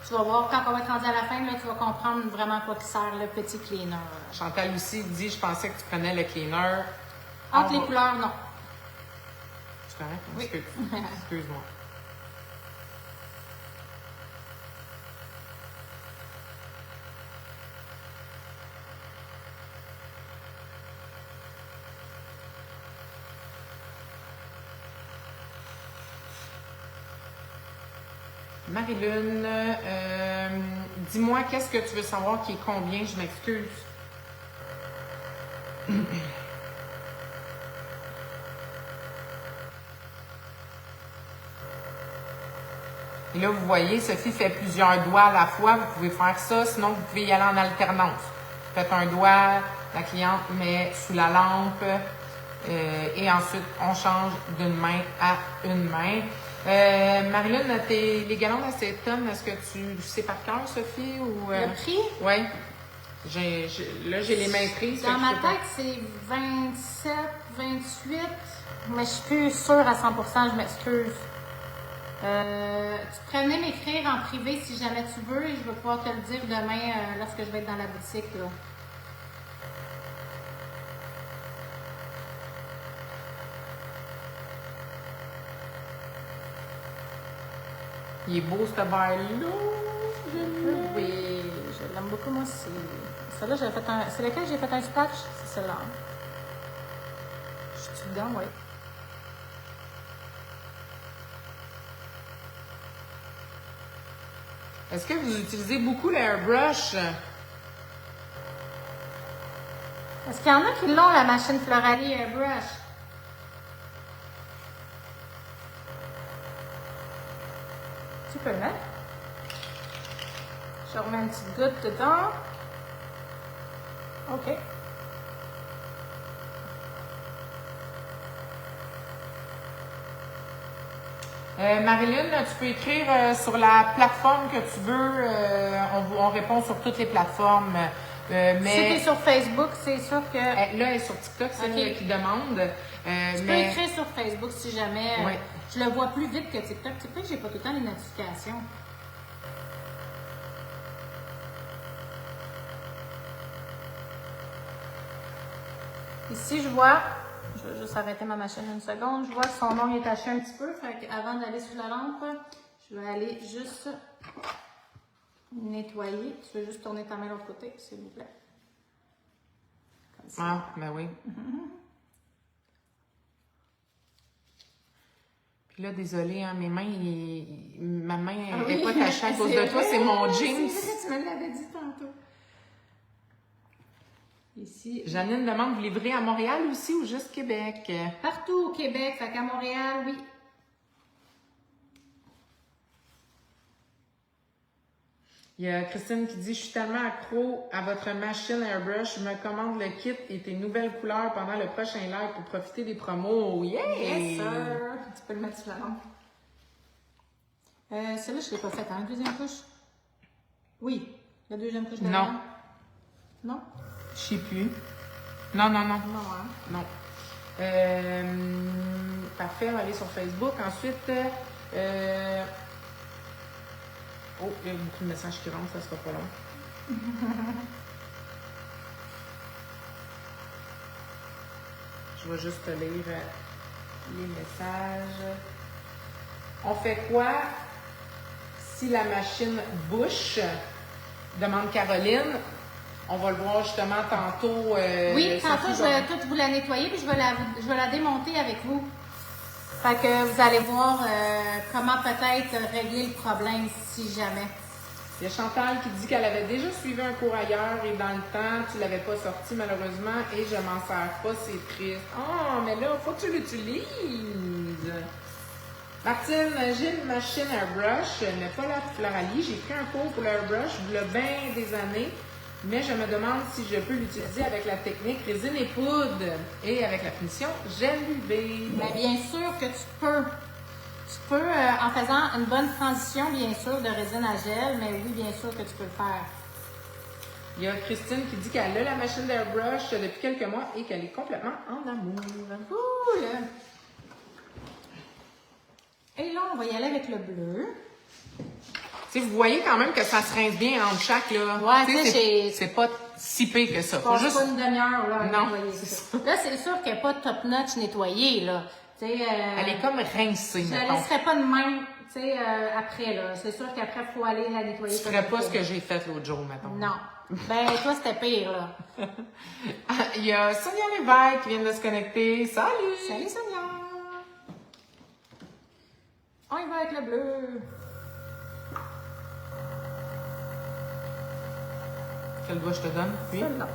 Tu vas voir, quand on va être rendu à la fin, là, tu vas comprendre vraiment à quoi qui sert le petit cleaner. Chantal aussi dit, je pensais que tu prenais le cleaner. Entre les couleurs, non. C'est correct? Oui. Excuse-moi. Marilyn, dis-moi, qu'est-ce que tu veux savoir qui est combien? Je m'excuse. Et là, vous voyez, Sophie fait plusieurs doigts à la fois. Vous pouvez faire ça, sinon vous pouvez y aller en alternance. Faites un doigt, la cliente met sous la lampe et ensuite on change d'une main à une main. Marilyn, les galons d'acétone, est-ce que tu sais par cœur, Sophie? Ou, Le prix? Oui. Là, j'ai les mains prises. Dans ma tête, c'est 27, 28, mais je suis plus sûre à 100%, je m'excuse. Tu pourrais venir m'écrire en privé si jamais tu veux et je vais pouvoir te le dire demain lorsque je vais être dans la boutique. Là. Il est beau, ce verre-là. Oui, je l'aime beaucoup, moi aussi. Celle-là, c'est lequel j'ai fait un splash? C'est celle-là. Je suis dedans, oui. Est-ce que vous utilisez beaucoup l'airbrush? Est-ce qu'il y en a qui l'ont, la machine Florali Airbrush? Tu peux le mettre. Je remets une petite goutte dedans. OK. Marilyn, tu peux écrire sur la plateforme que tu veux. On répond sur toutes les plateformes. Si tu es sur Facebook, c'est sûr que... Là, elle est sur TikTok, c'est elle qui demande. Tu peux écrire sur Facebook si jamais... Oui. Je le vois plus vite que TikTok. TikTok, j'ai pas tout le temps les notifications. Ici, je vois... Je vais juste arrêter ma machine une seconde. Je vois que son nom est taché un petit peu. Fait avant d'aller sous la lampe, je vais aller juste nettoyer. Tu veux juste tourner ta main de l'autre côté, s'il vous plaît. Comme ça. Ah, ben oui. Puis là, désolée, hein, ma main n'est pas tachée à cause de toi, c'est mon jeans. Tu me l'avais dit tantôt. Ici. Janine demande, vous livrez à Montréal aussi ou juste Québec? Partout au Québec, fait qu'à Montréal, oui. Il y a Christine qui dit, je suis tellement accro à votre machine airbrush, je me commande le kit et tes nouvelles couleurs pendant le prochain live pour profiter des promos. Yeah! Yes, sir! Tu peux le mettre sur la lampe. Celle-là, je ne l'ai pas faite, hein? Deuxième couche? Oui. La deuxième couche de Non. laine? Non? Je sais plus. Non. Non, hein? Non. Parfait, on va aller sur Facebook. Ensuite, oh, il y a beaucoup de messages qui rentrent, ça sera pas long. Je vais juste lire les messages. On fait quoi si la machine bouche? Demande Caroline. On va le voir justement tantôt. Oui, tantôt, Sophie je vais toute vous la nettoyer puis je vais la démonter avec vous. Fait que vous allez voir comment peut-être régler le problème si jamais. Il y a Chantal qui dit qu'elle avait déjà suivi un cours ailleurs et dans le temps, tu ne l'avais pas sorti malheureusement et je m'en sers pas, c'est triste. Oh, mais là, il faut que tu l'utilises. Martine, j'ai une machine airbrush, mais pas la Floralie. J'ai pris un cours pour l'airbrush il y a bien des années, mais je me demande si je peux l'utiliser avec la technique résine et poudre et avec la finition gel UV. Mais bien sûr que tu peux. Tu peux, en faisant une bonne transition, bien sûr, de résine à gel, mais oui, bien sûr que tu peux le faire. Il y a Christine qui dit qu'elle a la machine d'airbrush depuis quelques mois et qu'elle est complètement en amour. Cool! Et là, on va y aller avec le bleu. Tu sais, vous voyez quand même que ça se rince bien entre chaque, là. Ouais, Tu sais, ça, j'ai... c'est pas si pire que ça. Faut Passe juste... pas une demi-heure, là, à Non, nettoyer c'est ça. Là, c'est sûr qu'elle n'est pas top-notch nettoyée, là. Tu sais, Elle est comme rincée, je la mettons. laisserai pas de même, tu sais, après, là. C'est sûr qu'après, il faut aller la nettoyer. Tu ferais pas ce que j'ai fait l'autre jour, mettons. Non. Ben, toi, c'était pire, là. Il y a Sonia Lévesque qui vient de se connecter. Salut! Salut, Sonia! On y va avec le bleu. Quel doigt je te donne? Oui. Celle-là.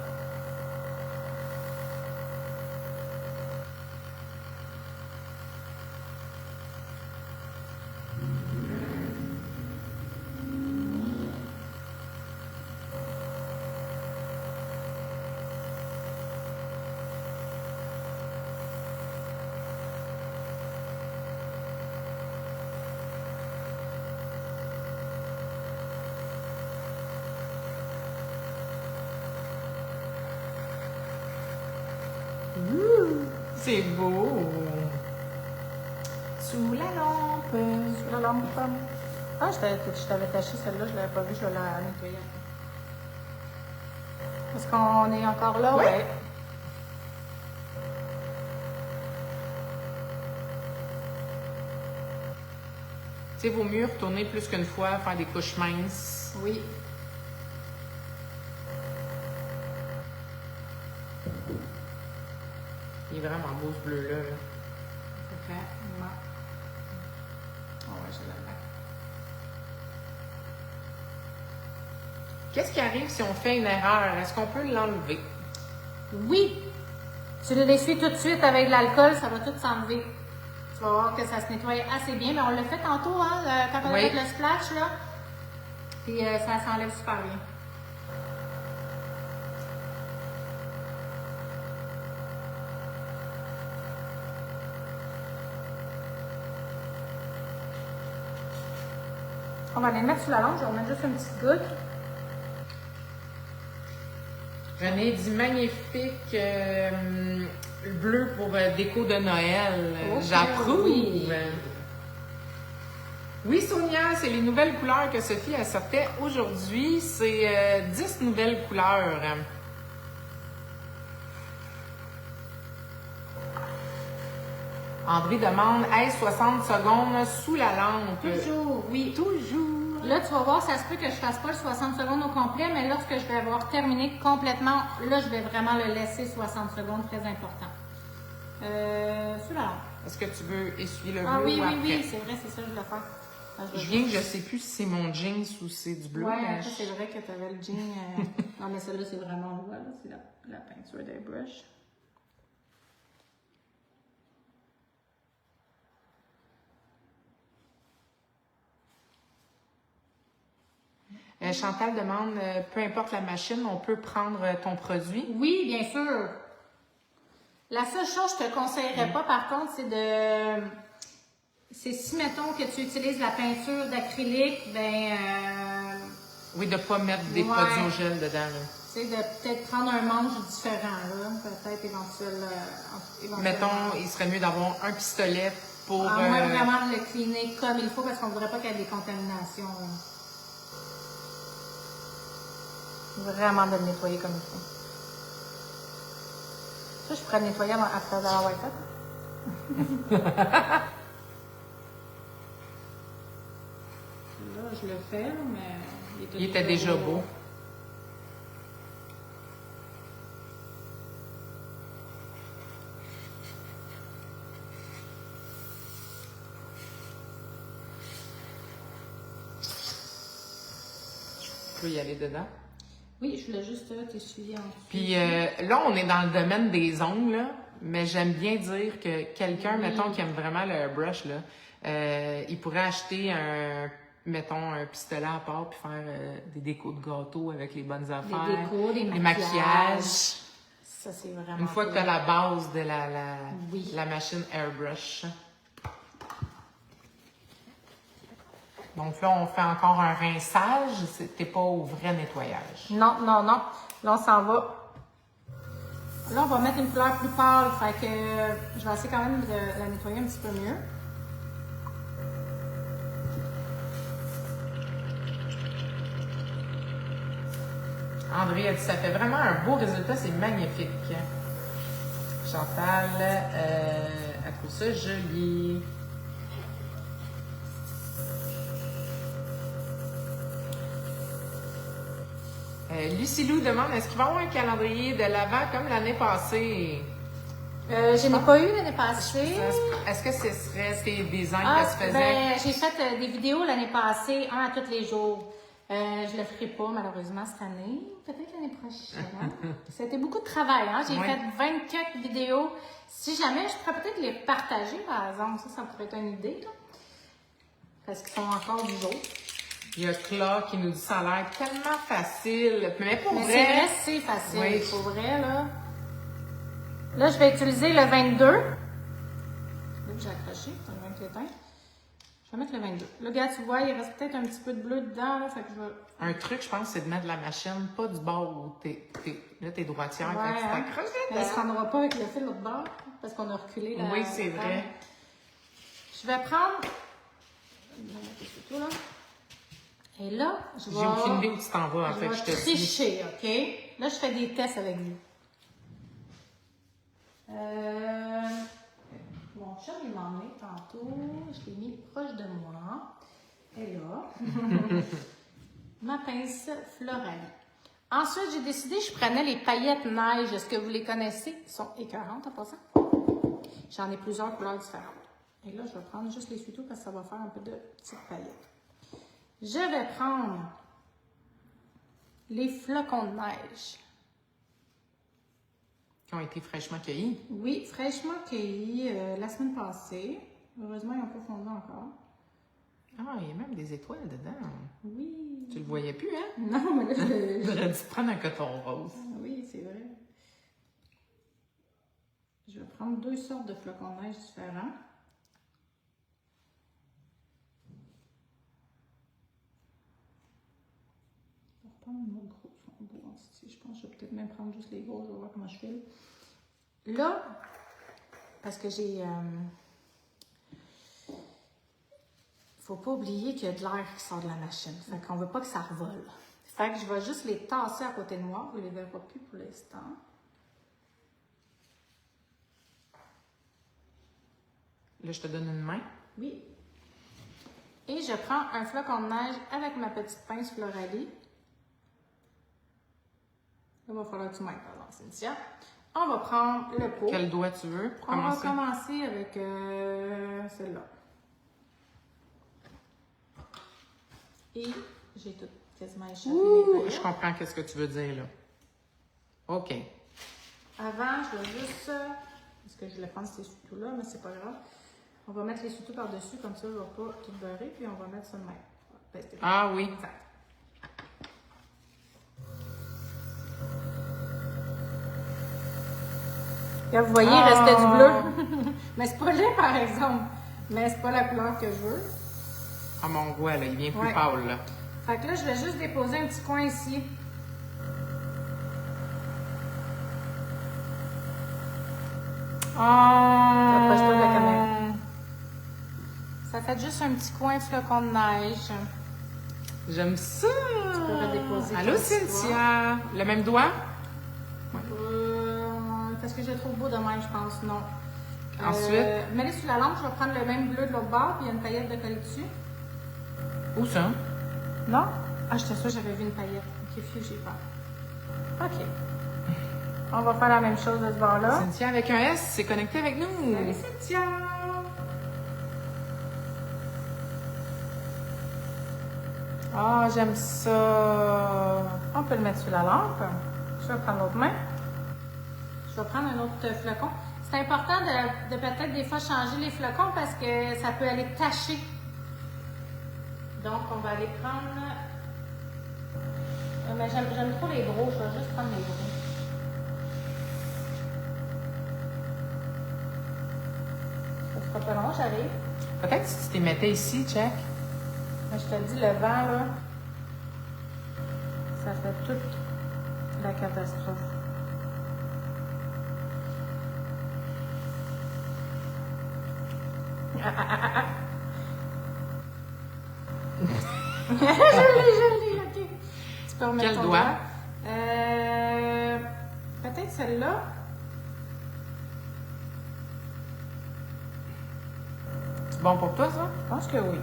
C'est beau! Sous la lampe! Sur la lampe. Ah, je t'avais taché celle-là, je ne l'avais pas vue, je vais la nettoyer. Est-ce qu'on est encore là? Oui. Ouais. Tu sais, vaut mieux retourner plus qu'une fois, faire des couches minces. Oui. Il est vraiment beau ce bleu-là. Là. OK. Ouais. Oh, ouais, je l'aime bien. Qu'est-ce qui arrive si on fait une erreur? Est-ce qu'on peut l'enlever? Oui! Tu l'essuies tout de suite avec de l'alcool, ça va tout s'enlever. Tu vas voir que ça se nettoie assez bien. Mais on l'a fait tantôt, hein, quand on a Oui. fait le splash, là. Puis ça s'enlève super bien. On va les mettre sur la lampe, je vais remettre juste une petite goutte. René dit magnifique bleu pour déco de Noël. Oh, J'approuve. oui. Oui, Sonia, c'est les nouvelles couleurs que Sophie a sortait aujourd'hui. C'est 10 nouvelles couleurs. André demande, est-ce 60 secondes sous la lampe? Toujours, oui. Toujours. Là, tu vas voir, ça se peut que je fasse pas le 60 secondes au complet, mais lorsque je vais avoir terminé complètement, là, je vais vraiment le laisser 60 secondes, très important. Sous la lampe. Est-ce que tu veux essuyer le bleu Ah oui, ou oui, après? oui, c'est vrai, c'est ça, je vais faire. Ah, Je viens que je sais plus si c'est mon jeans ou c'est du bleu. Ouais, mais après, c'est vrai que tu avais le jean. Non, mais celle-là, c'est vraiment, voilà, c'est la peinture d'airbrush. Chantal demande, peu importe la machine, on peut prendre ton produit. Oui, bien sûr. La seule chose que je te conseillerais pas, par contre, c'est si, mettons, que tu utilises la peinture d'acrylique, ben, Oui, de ne pas mettre des Ouais. produits au gel dedans. Là. Tu sais, de peut-être prendre un manche différent, là. Peut-être éventuellement. Mettons, il serait mieux d'avoir un pistolet pour... À moins vraiment le cleaner comme il faut parce qu'on ne voudrait pas qu'il y ait des contaminations. Là. Vraiment de le nettoyer comme il faut. Ça, je pourrais le nettoyer après l'avoir fait. Là, je le fais, mais Il était déjà beau. Tu peux y aller dedans. Oui, je voulais juste t'essuyer en dessous. Puis là, on est dans le domaine des ongles, là, mais j'aime bien dire que quelqu'un, mettons, qui aime vraiment le airbrush, là, il pourrait acheter mettons, un pistolet à part puis faire des décos de gâteau avec les bonnes affaires. Des décos, des les maquillages. Ça, c'est vraiment Une fois que tu as la base de Oui. la machine airbrush. Donc là, on fait encore un rinçage. T'es pas au vrai nettoyage. Non, non, non. Là, on s'en va. Là, on va mettre une couleur plus pâle. Fait que je vais essayer quand même de la nettoyer un petit peu mieux. André a dit ça fait vraiment un beau résultat, c'est magnifique. Chantal, elle trouve ça joli. Lucie Lou demande est-ce qu'il va y avoir un calendrier de l'Avent comme l'année passée? Je n'ai pas eu l'année passée. Est-ce que ce serait tes designs que tu faisais? Ben, j'ai fait des vidéos l'année passée, un à tous les jours. Je le ferai pas malheureusement cette année. Peut-être l'année prochaine. C'était beaucoup de travail. Hein? J'ai Oui. fait 24 vidéos. Si jamais, je pourrais peut-être les partager, par exemple. Ça pourrait être une idée. Là. Parce qu'ils sont encore du jour. Il y a Claude qui nous dit ça a l'air tellement facile. Mais pour Mais vrai... c'est vrai, c'est facile. Oui. Pour vrai, là. Là, je vais utiliser le 22. Là, j'ai accroché. C'est un 20 éteint. Je vais mettre le 22. Là, regarde, tu vois, il reste peut-être un petit peu de bleu dedans. Là, fait que je vais... Un truc, je pense, c'est de mettre la machine pas du bord où t'es droitière, Ouais, fait que tu hein. t'accroches Elle ne se dedans. rendra pas avec le fil l'autre bord parce qu'on a reculé la... Oui, c'est vrai. Je vais prendre... Je vais mettre les photos, là. Et là, je vais... J'ai aucune idée où tu t'en vas, en fait, vais je te dis. tricher, OK? Là, je fais des tests avec vous. Mon chat, il m'a emmené tantôt. Je l'ai mis proche de moi. Et là, ma pince Floralie. Ensuite, j'ai décidé, je prenais les paillettes neige. Est-ce que vous les connaissez? Elles sont écœurantes en passant. J'en ai plusieurs couleurs différentes. Et là, je vais prendre juste les essuie-tout parce que ça va faire un peu de petites paillettes. Je vais prendre les flocons de neige. Qui ont été fraîchement cueillis. Oui, fraîchement cueillis la semaine passée. Heureusement, ils n'ont pas fondu encore. Ah, il y a même des étoiles dedans. Oui. Tu le voyais plus, hein? Non, mais là, J'aurais dû prendre un coton rose. oui, c'est vrai. Je vais prendre deux sortes de flocons de neige différents. Je vais reprendre une autre grosse. Je pense que je vais peut-être même prendre juste les gros. Je vais voir comment je file. Là, parce que j'ai... faut pas oublier qu'il y a de l'air qui sort de la machine. Fait qu'on veut pas que ça revole. Fait que je vais juste les tasser à côté de moi. Vous les verrez plus pour l'instant. Là, je te donne une main. Oui. Et je prends un flocon de neige avec ma petite pince Floralie. Là, il va falloir que tu m'aides, pardon, Cynthia. On va prendre le pot. Quel doigt tu veux pour On va commencer? commencer avec celle-là. Et j'ai tout quasiment échappé les Ouh, paillettes. je comprends qu'est-ce que tu veux dire, là. OK. Avant, je vais juste... parce que je voulais prendre ces sous-tout-là, mais c'est pas grave. On va mettre les sous-tout par-dessus, comme ça, je ne vais pas tout beurrer, puis on va mettre ça de même. Ah oui. Exact. Là, vous voyez, il restait du bleu. Mais c'est pas laid, par exemple. Mais c'est pas la couleur que je veux. Ah, mon goût, là, il vient plus Ouais. pâle, là. Fait que là, je vais juste déposer un petit coin ici. Approche-toi de la caméra. Ça fait juste un petit coin de flocon de neige. J'aime ça! Tu peux redéposer Allô, ton Cynthia! Le même doigt? Parce que je le trouve beau de même, je pense, non. Ensuite? Mets-les sous la lampe, je vais prendre le même bleu de l'autre bord, puis il y a une paillette de coller dessus. Où ça? Non? Ah, j'étais sûre que j'avais vu une paillette. Ok, fiu, j'ai peur. Ok. On va faire la même chose de ce bord-là. Cynthia avec un S, c'est connecté avec nous. Salut, Cynthia! Ah, j'aime ça. On peut le mettre sous la lampe. Je vais prendre l'autre main. Je vais prendre un autre flocon. C'est important de peut-être des fois changer les flocons parce que ça peut aller tacher. Donc, on va aller prendre... Mais j'aime trop les gros. Je vais juste prendre les gros. Ça sera pas long, j'arrive. Peut-être si tu t'es mettais ici, check. Mais je te dis, le vent, là, ça fait toute la catastrophe. Je l'ai, ok. Tu peux remettre Quel ton doigt? Peut-être celle-là. C'est bon pour toi, ça? Je pense que oui.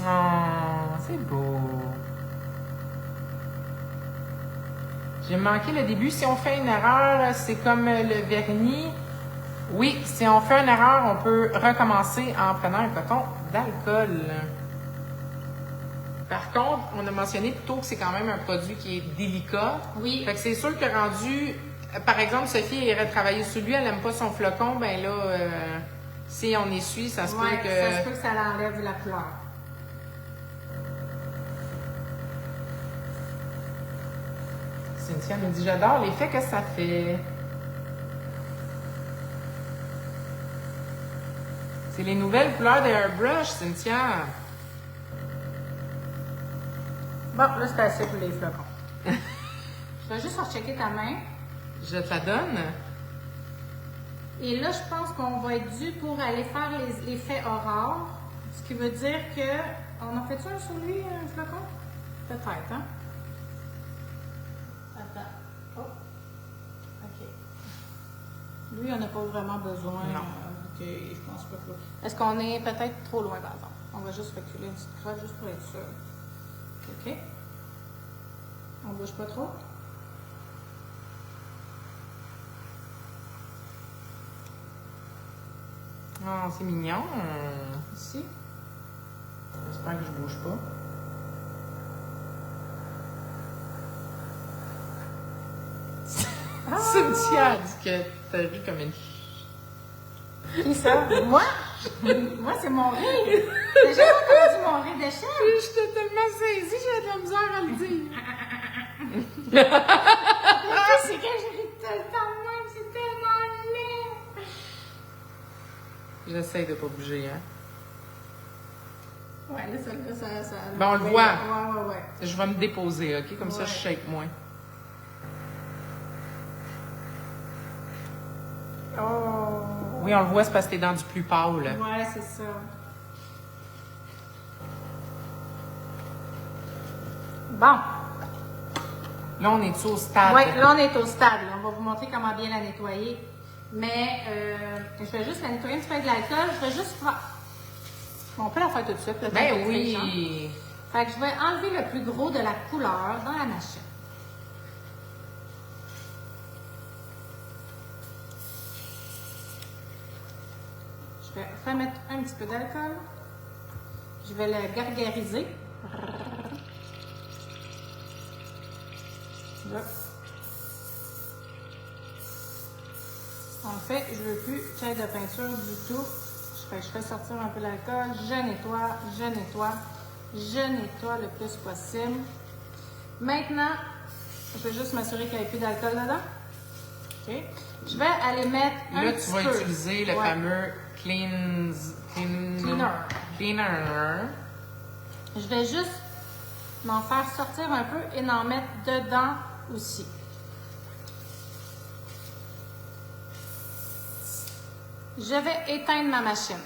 Oh, c'est beau. J'ai manqué le début. Si on fait une erreur, c'est comme le vernis. Oui, si on fait une erreur, on peut recommencer en prenant un coton d'alcool. Par contre, on a mentionné plus tôt que c'est quand même un produit qui est délicat. Oui. Fait que c'est sûr que rendu, par exemple, Sophie irait travailler sur lui, elle n'aime pas son flocon, ben là, si on essuie, ça se peut Ouais, que... ça se peut que ça l'enlève la couleur. Cynthia me dit, j'adore l'effet que ça fait. C'est les nouvelles couleurs de Airbrush, Cynthia. Bon, là, c'est assez pour les flocons. Je vais juste rechecker ta main. Je te la donne. Et là, je pense qu'on va être dû pour aller faire l'effet aurore. Ce qui veut dire que... On en fait-tu un sur lui, un flocon? Peut-être, hein? Attends. Oh. OK. Lui, on n'a pas vraiment besoin. Non. OK, je pense pas que... Est-ce qu'on est peut-être trop loin, par exemple? On va juste reculer une petite crotte, juste pour être sûr. OK. On bouge pas trop. Oh, c'est mignon. Ici. J'espère que je bouge pas. Cynthia dit que t'as ri comme une... Qui ça? Moi? Moi, c'est mon rire. J'ai jamais entendu mon rire d'échelle. J'étais tellement saisie, j'avais de la misère à le dire. Le pire, c'est que je ris tout le temps de même. C'est tellement laid. J'essaie de pas bouger, hein. Ouais, là, ça... Ben, on le voit. Ouais. Je vais me déposer, OK? Comme ça, Ouais. je shake moins. Oh. Oui, on le voit, c'est parce que t'es dans du plus pâle. Ouais, c'est ça. Bon. Là, on est au stade. Ouais, là, on est au stade. Là. On va vous montrer comment bien la nettoyer. Mais je vais juste la nettoyer un petit peu avec de l'alcool. Je vais juste faire... Bon, on peut la faire tout de suite. Le temps Ben qu'elle oui. s'échange. Fait que je vais enlever le plus gros de la couleur dans la machine. Je vais remettre un petit peu d'alcool. Je vais le gargariser. Là. En fait, je veux plus qu'il y ait de peinture du tout. Je fais sortir un peu l'alcool. Je nettoie le plus possible. Maintenant, je vais juste m'assurer qu'il n'y ait plus d'alcool dedans. OK? Je vais aller mettre un Là, petit tu vas peu. utiliser le Ouais. fameux cleaner. Je vais juste m'en faire sortir un peu et en mettre dedans aussi. Je vais éteindre ma machine.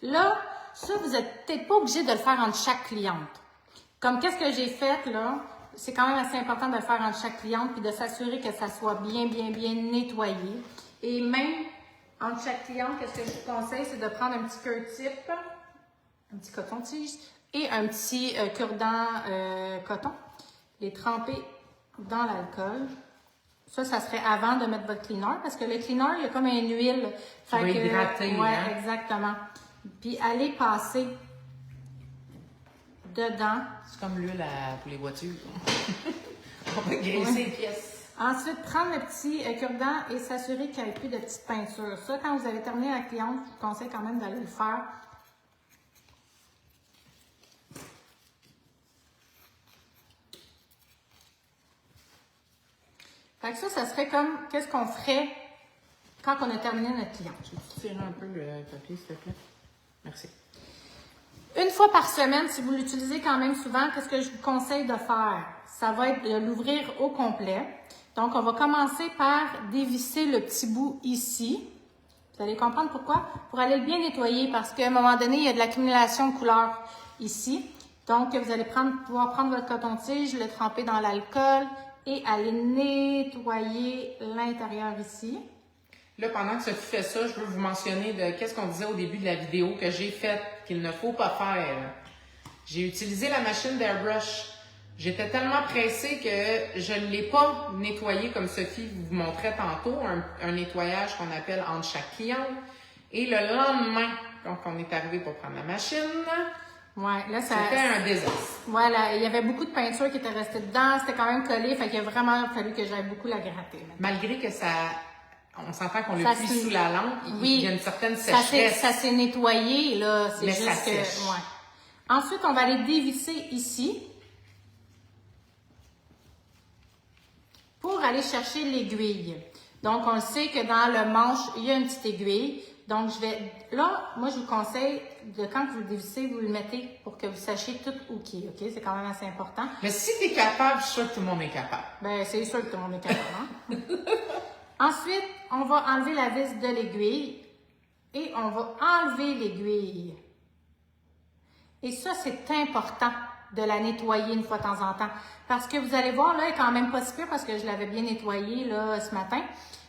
Là, ça, vous n'êtes peut-être pas obligé de le faire entre chaque cliente. Comme qu'est-ce que j'ai fait là, c'est quand même assez important de le faire entre chaque cliente puis de s'assurer que ça soit bien nettoyé. Et même entre chaque cliente, qu'est-ce que je vous conseille, c'est de prendre un petit Q-tip, un petit coton-tige et un petit cure-dent coton, les tremper dans l'alcool. Ça serait avant de mettre votre cleaner, parce que le cleaner, il y a comme une huile. Qui va hydrater, ouais, hein? exactement. Puis allez passer dedans. C'est comme l'huile pour les voitures. On va graisser les pièces. Ensuite, prendre le petit cure-dent et s'assurer qu'il n'y ait plus de petites peintures. Ça, quand vous avez terminé la cliente, je vous conseille quand même d'aller le faire. Fait que ça serait comme, qu'est-ce qu'on ferait quand on a terminé notre cliente. Tu peux tirer un peu le papier, s'il te plaît? Merci. Une fois par semaine, si vous l'utilisez quand même souvent, qu'est-ce que je vous conseille de faire? Ça va être de l'ouvrir au complet. Donc, on va commencer par dévisser le petit bout ici. Vous allez comprendre pourquoi? Pour aller le bien nettoyer, parce qu'à un moment donné, il y a de l'accumulation de couleur ici. Donc, vous allez pouvoir prendre votre coton-tige, le tremper dans l'alcool et aller nettoyer l'intérieur ici. Là, pendant que Sophie fait ça, je veux vous mentionner de qu'est-ce qu'on disait au début de la vidéo que j'ai faite, qu'il ne faut pas faire. J'ai utilisé la machine d'airbrush. J'étais tellement pressée que je ne l'ai pas nettoyé comme Sophie vous montrait tantôt, un nettoyage qu'on appelle entre chaque cliente. Et le lendemain, quand on est arrivé pour prendre la machine, ouais, là, c'était un désastre. Voilà, il y avait beaucoup de peinture qui était restée dedans, c'était quand même collé, fait qu'il a vraiment fallu que j'aille beaucoup la gratter. Maintenant. Malgré que ça, on s'entend qu'on le Ça cuit s'est- sous la lampe, oui, il y a une certaine sécheresse. Ça s'est nettoyé, là, c'est Mais juste ça que... sèche. Ouais. Ensuite, on va aller dévisser ici pour aller chercher l'aiguille. Donc, on sait que dans le manche, il y a une petite aiguille. Donc, là, moi, je vous conseille, quand vous le dévissez, vous le mettez pour que vous sachiez tout OK. OK? C'est quand même assez important. Mais si tu es capable, je suis sûre que tout le monde est capable. Ben, c'est sûr que tout le monde est capable, hein? Ensuite, on va enlever la vis de l'aiguille et on va enlever l'aiguille. Et ça, c'est important de la nettoyer une fois de temps en temps. Parce que vous allez voir, là, elle est quand même pas si pire parce que je l'avais bien nettoyée, là, ce matin.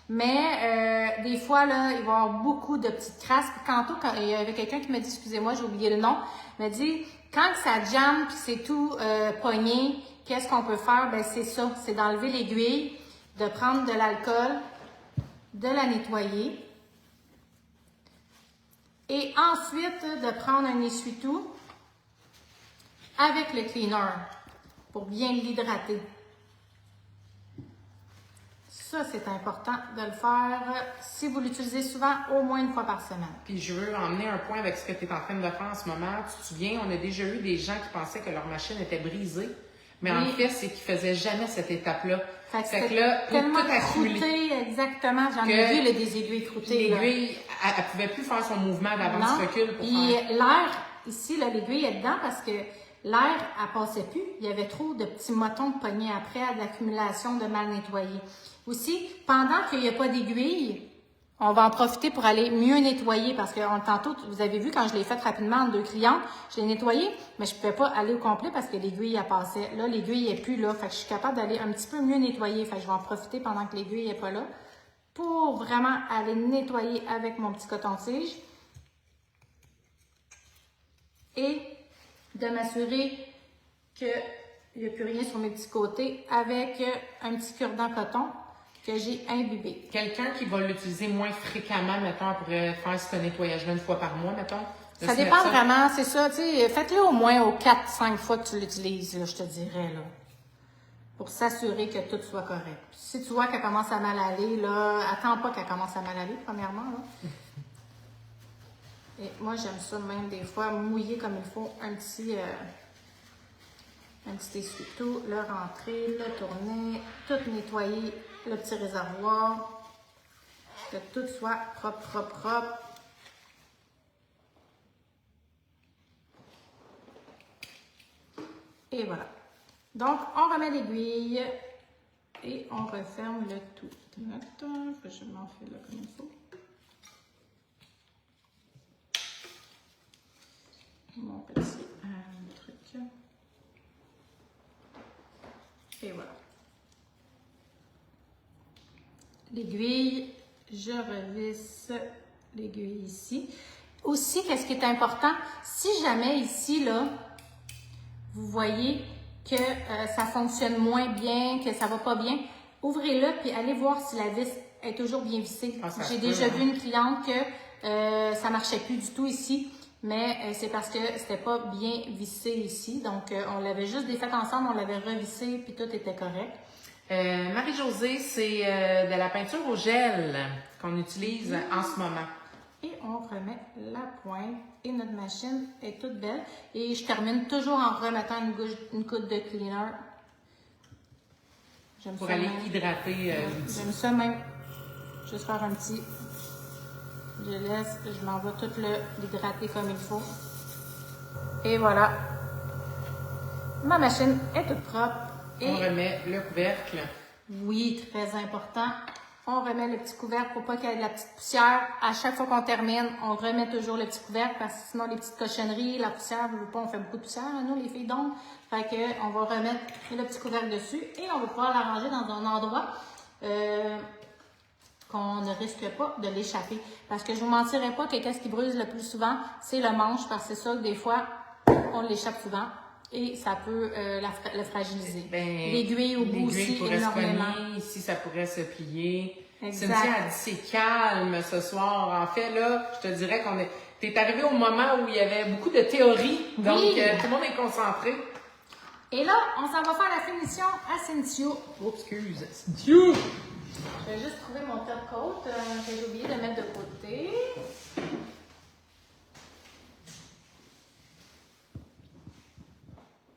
Mais des fois, là, il va y avoir beaucoup de petites crasses. Puis tantôt, quand il y avait quelqu'un qui m'a dit, excusez-moi, j'ai oublié le nom, m'a dit, quand ça jamme puis c'est tout pogné, qu'est-ce qu'on peut faire? Ben, c'est ça, c'est d'enlever l'aiguille, de prendre de l'alcool, de la nettoyer. Et ensuite, de prendre un essuie-tout avec le cleaner pour bien l'hydrater. Ça, c'est important de le faire si vous l'utilisez souvent, au moins une fois par semaine. Puis je veux emmener un point avec ce que tu es en train de faire en ce moment. Tu te souviens, on a déjà eu des gens qui pensaient que leur machine était brisée. Mais Oui. en fait, c'est qu'ils faisaient jamais cette étape-là. Fait que là, tellement tout accumulé. croûté, exactement. J'en ai vu là, des aiguilles croûtées. là. L'aiguille, elle pouvait plus faire son mouvement d'avance-recul pour Puis faire... l'air, ici, là, l'aiguille est dedans parce que l'air, elle passait plus. Il y avait trop de petits motons de poignée après à de l'accumulation de mal nettoyés. Aussi, pendant qu'il n'y a pas d'aiguille, on va en profiter pour aller mieux nettoyer parce que tantôt, vous avez vu, quand je l'ai fait rapidement en 2 clients, je l'ai nettoyé, mais je ne pouvais pas aller au complet parce que l'aiguille, elle passait. Là, l'aiguille n'est plus là. Fait que je suis capable d'aller un petit peu mieux nettoyer. Fait que je vais en profiter pendant que l'aiguille n'est pas là pour vraiment aller nettoyer avec mon petit coton-tige et de m'assurer qu'il n'y a plus rien sur mes petits côtés avec un petit cure-dent coton que j'ai imbibé. Quelqu'un qui va l'utiliser moins fréquemment, mettons, pourrait faire ce nettoyage-là une fois par mois, mettons. De Ça se dépend mettre vraiment, c'est ça, tu sais, faites-le au moins aux 4-5 fois que tu l'utilises, là, je te dirais, là, pour s'assurer que tout soit correct. Si tu vois qu'elle commence à mal aller, là, attends pas qu'elle commence à mal aller, premièrement, là. Et moi, j'aime ça même des fois, mouiller comme il faut un petit un petit essuie-tout, le rentrer, le tourner, tout nettoyer le petit réservoir, que tout soit propre, propre, propre. Et voilà. Donc, on remet l'aiguille et on referme le tout. Attends, je m'en fais là comme il faut. Mon petit truc. Et voilà. L'aiguille, je revisse l'aiguille ici. Aussi, qu'est-ce qui est important, si jamais ici, là, vous voyez que ça fonctionne moins bien, que ça va pas bien, ouvrez-le puis allez voir si la vis est toujours bien vissée. Ah, J'ai déjà vu une cliente que ça marchait plus du tout ici, mais c'est parce que c'était pas bien vissé ici. Donc, on l'avait juste défait ensemble, on l'avait revissé puis tout était correct. Marie-Josée, c'est de la peinture au gel qu'on utilise en ce moment. Et on remet la pointe et notre machine est toute belle. Et je termine toujours en remettant une goutte de cleaner. J'aime Pour ça aller même. hydrater l'outil. J'aime ça même. Juste faire un petit. Je laisse, je m'en vais tout l'hydrater comme il faut. Et voilà. Ma machine est toute propre. Et on remet le couvercle. oui, très important. On remet le petit couvercle pour pas qu'il y ait de la petite poussière. À chaque fois qu'on termine, on remet toujours le petit couvercle parce que sinon les petites cochonneries, la poussière, je veux pas, on fait beaucoup de poussière, nous les filles donc. Fait que on va remettre le petit couvercle dessus et on va pouvoir l'arranger dans un endroit qu'on ne risque pas de l'échapper. Parce que je vous mentirai pas que qu'est-ce qui brûle le plus souvent, c'est le manche parce que c'est ça que des fois, on l'échappe souvent. Et ça peut le fragiliser. L'aiguille au bout aussi, énormément. Ici, ça pourrait se plier. Exact. Cynthia a dit c'est calme ce soir. En fait, là, je te dirais qu'on est. T'es arrivé au moment où il y avait beaucoup de théorie. Donc, oui. Tout le monde est concentré. Et là, on s'en va faire la finition à Cintio. Oups, excuse. Cintio! Je vais juste trouver mon top coat que j'ai oublié de mettre de côté.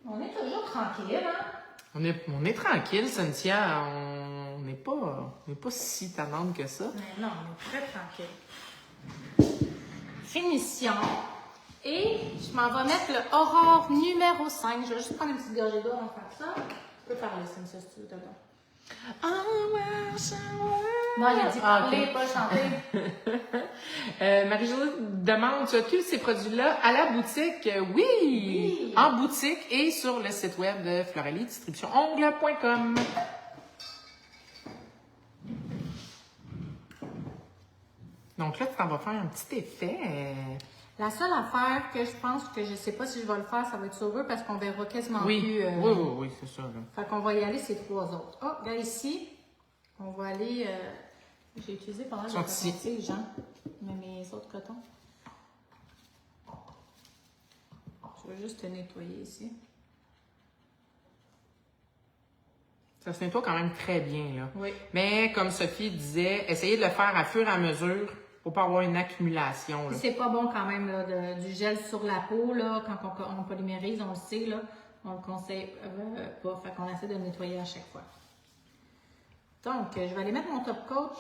On est toujours tranquille, hein? On est tranquille, Cynthia. On n'est pas si tannante que ça. Mais non, on est très tranquille. Finition. Et je m'en vais mettre le Aurore numéro 5. Je vais juste prendre une petite gorgée d'eau avant de faire ça. Tu peux parler, Cynthia, si tu veux, dedans. Non, il a dit parler, pas chanter. Marie-Josée demande, tu as tous ces produits-là à la boutique? Oui! En boutique et sur le site web de Floralie, distributionongle.com. Donc là, tu t'en vas faire un petit effet. La seule affaire que je pense que je sais pas si je vais le faire, ça va être sur eux parce qu'on verra quasiment plus. Oui, c'est ça. Là. Fait qu'on va y aller, ces trois autres. Oh, regarde ici, on va aller. J'ai utilisé pendant le coton-tige, hein, mais mes autres cotons. Je vais juste te nettoyer ici. Ça se nettoie quand même très bien, là. Oui. Mais comme Sophie disait, essayez de le faire à fur et à mesure pour pas avoir une accumulation. C'est pas bon quand même, là, du gel sur la peau, là, quand on polymérise, on le sait, là. On le conseille pas. Fait qu'on essaie de le nettoyer à chaque fois. Donc, je vais aller mettre mon top coat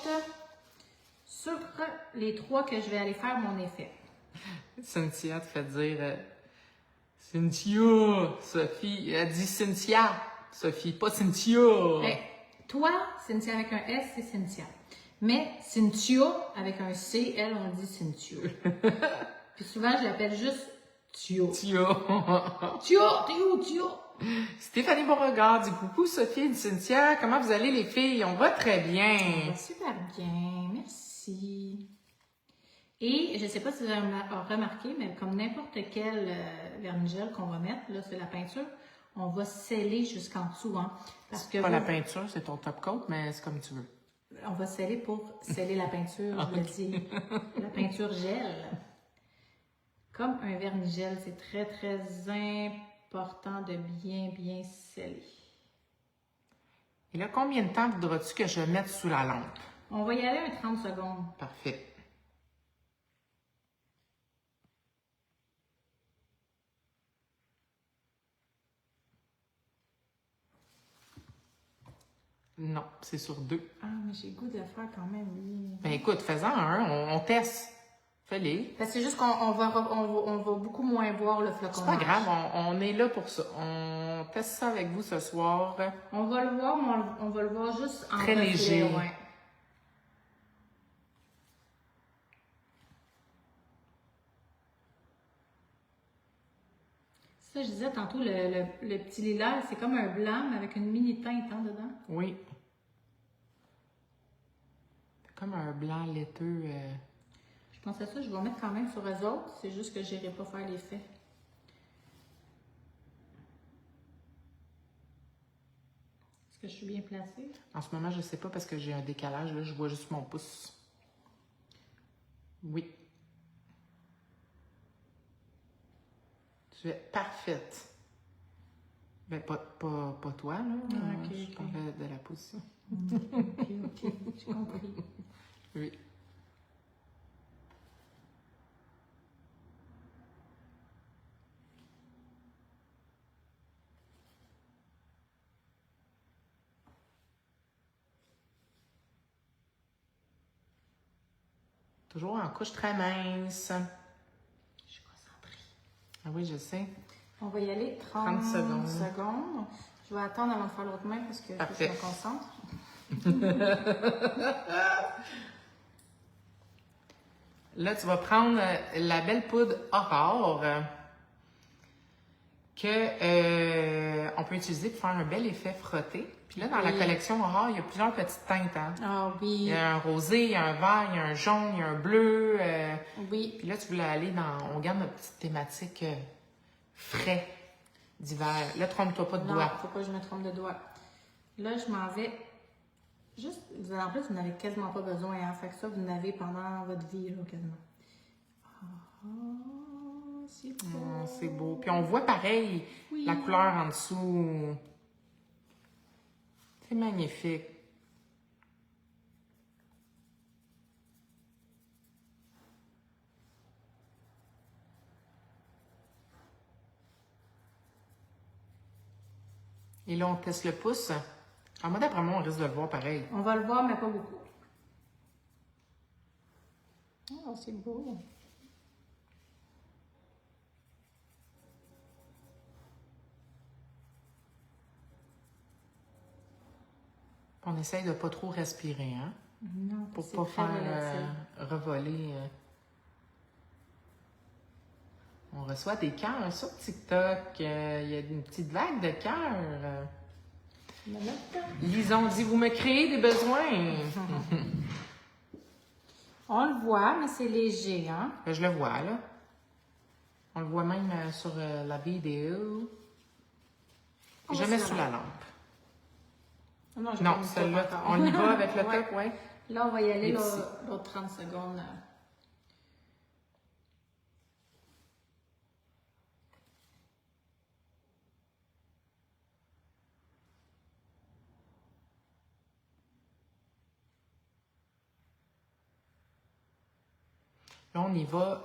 sur les trois que je vais aller faire mon effet. Cynthia te fait dire Cynthia, Sophie. Elle dit Cynthia, Sophie, pas Cynthia. Hey, toi, Cynthia avec un S, c'est Cynthia. Mais Cynthia avec un C, elle, on dit Cynthia. Puis souvent, je l'appelle juste Thio. Thio. Thio, t'es où, Thio? Stéphanie Beauregard dit coucou Sophie et Cynthia, comment vous allez les filles? On va très bien. On va super bien, merci. Et je ne sais pas si vous avez remarqué, mais comme n'importe quel vermigel qu'on va mettre, là, c'est la peinture, on va sceller jusqu'en dessous. Hein, parce que pas la peinture, c'est ton top coat, mais c'est comme tu veux. On va sceller pour sceller la peinture, je le dis. La peinture gel. Comme un vermigel, c'est très, très important de bien, bien sceller. Et là, combien de temps voudras-tu que je mette sous la lampe? On va y aller un 30 secondes. Parfait. Non, c'est sur 2. Ah, mais j'ai le goût de le faire quand même, oui. Ben écoute, fais-en un, on teste. Fais-les. Parce que c'est juste qu'on va beaucoup moins voir le flocon. C'est pas grave, on est là pour ça. On teste ça avec vous ce soir. On va le voir, mais on va le voir juste en Très reflet, léger. Ouais. Ça, je disais tantôt, le petit lilas, c'est comme un blanc, mais avec une mini teinte dedans. Oui. Comme un blanc laiteux. Je pense à ça, je vais mettre quand même sur eux autres. C'est juste que je n'irai pas faire l'effet. Est-ce que je suis bien placée? En ce moment, je sais pas parce que j'ai un décalage. Là, je vois juste mon pouce. Oui. Tu es parfaite. Ben, pas toi, là. Ah, ok, Je ok. parlais de la position. Ok, j'ai compris. Oui. Toujours en couche très mince. Je suis concentrée. Ah oui, je sais. On va y aller 30 secondes. secondes. Je vais attendre avant de faire l'autre main parce que faut que je Parfait. me concentre. Là, tu vas prendre la belle poudre Aurore que on peut utiliser pour faire un bel effet frotté. Puis là, dans la Oui. collection Aurore, il y a plusieurs petites teintes. Hein? Ah Il oui. y a un rosé, il y a un vert, il y a un jaune, il y a un bleu. Oui. Puis là, tu voulais aller dans... On garde notre petite thématique frais d'hiver. Là, trompe-toi pas de Non, doigts. faut pas que je me trompe de doigt. Là, je m'en vais. Juste, en plus, vous n'avez quasiment pas besoin. Hein? Fait que ça, vous n'avez pendant votre vie, là, quasiment. Ah, c'est beau. Oh, c'est beau. Puis on voit pareil Oui. la couleur en dessous. C'est magnifique. Et là, on teste le pouce. En moi, d'après moi, on risque de le voir pareil. On va le voir, mais pas beaucoup. Oh, c'est beau. On essaye de pas trop respirer, hein? Non, Pour c'est pas très faire relatif. revoler. On reçoit des cœurs sur TikTok. Il y a une petite vague de cœurs. Lison dit, vous me créez des besoins. On le voit, mais c'est léger, hein? Ben, je le vois, là. On le voit même sur la vidéo. On va Jamais sur sous la la lampe. j'ai Non, pas mis de celle-là, top encore. on y va avec le Ouais. top, ouais. Là, on va y aller Les l'autre 30 secondes. Là. Là, on y va,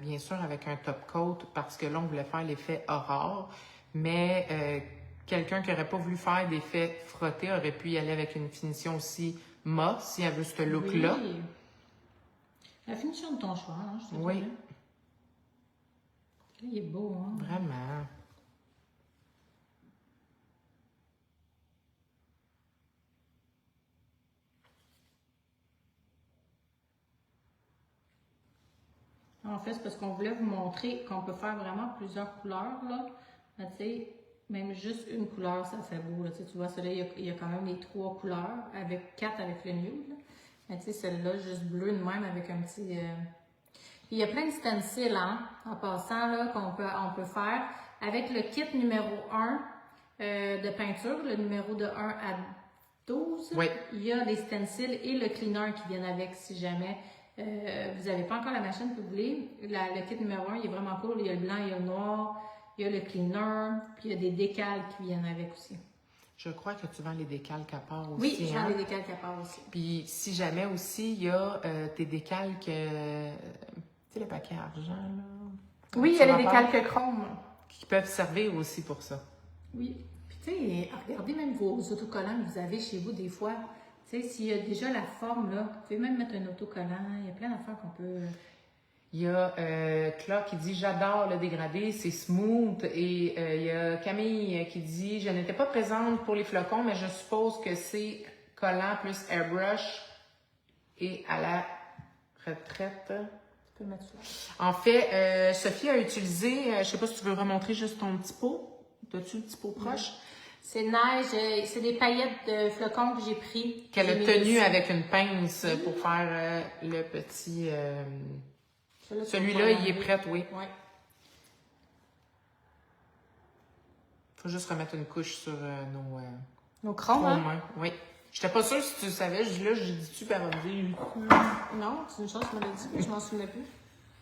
bien sûr, avec un top coat parce que là, on voulait faire l'effet aurore. Mais quelqu'un qui n'aurait pas voulu faire d'effet frotté aurait pu y aller avec une finition aussi mat, si elle veut ce look-là. Oui. La finition de ton choix, hein, je te Oui. dirais. Là, il est beau, hein? Vraiment. En fait, c'est parce qu'on voulait vous montrer qu'on peut faire vraiment plusieurs couleurs, là. Mais tu sais, même juste une couleur, ça fait beau, là. Tu vois, celui-là, il y a quand même les 3 couleurs, avec 4 avec le nude, là. Mais tu sais, celle-là, juste bleu de même, avec un petit... Puis il y a plein de stencils, hein, en passant, là, on peut faire. Avec le kit numéro 1 de peinture, le numéro de 1 à 12, Oui. il y a les stencils et le cleaner qui viennent avec, si jamais... vous n'avez pas encore la machine que vous voulez. Le kit numéro 1, il est vraiment cool. Il y a le blanc, il y a le noir, il y a le cleaner, puis il y a des décals qui viennent avec aussi. Je crois que tu vends les décalques à part aussi. Oui, je vends hein? les décals à part aussi. Puis si jamais aussi, il y a tes décalques, tu sais, le paquet argent, là. Oui, il y a les décalques chrome. Qui peuvent servir aussi pour ça. Oui. Puis Tu sais, regardez même vos autocollants que vous avez chez vous des fois. Tu sais, s'il y a déjà la forme, là, vous pouvez même mettre un autocollant. Il y a plein d'affaires qu'on peut... Il y a Claude qui dit « J'adore le dégradé, c'est smooth ». Et il y a Camille qui dit « Je n'étais pas présente pour les flocons, mais je suppose que c'est collant plus airbrush et à la retraite. » Tu peux mettre ça. En fait, Sophie a utilisé, je sais pas si tu veux remontrer juste ton petit pot. As-tu le petit pot proche? C'est neige, c'est des paillettes de flocons que j'ai pris. Qu'elle a tenu avec une pince pour faire le petit... Celui-là, il est prêt, oui. Ouais. Faut juste remettre une couche sur Nos crômes, hein? Oui. J'étais pas sûre si tu le savais. Là, j'ai dit-tu, puis elle va me dire... Non, c'est une chose que tu m'as dit, je m'en souvenais plus.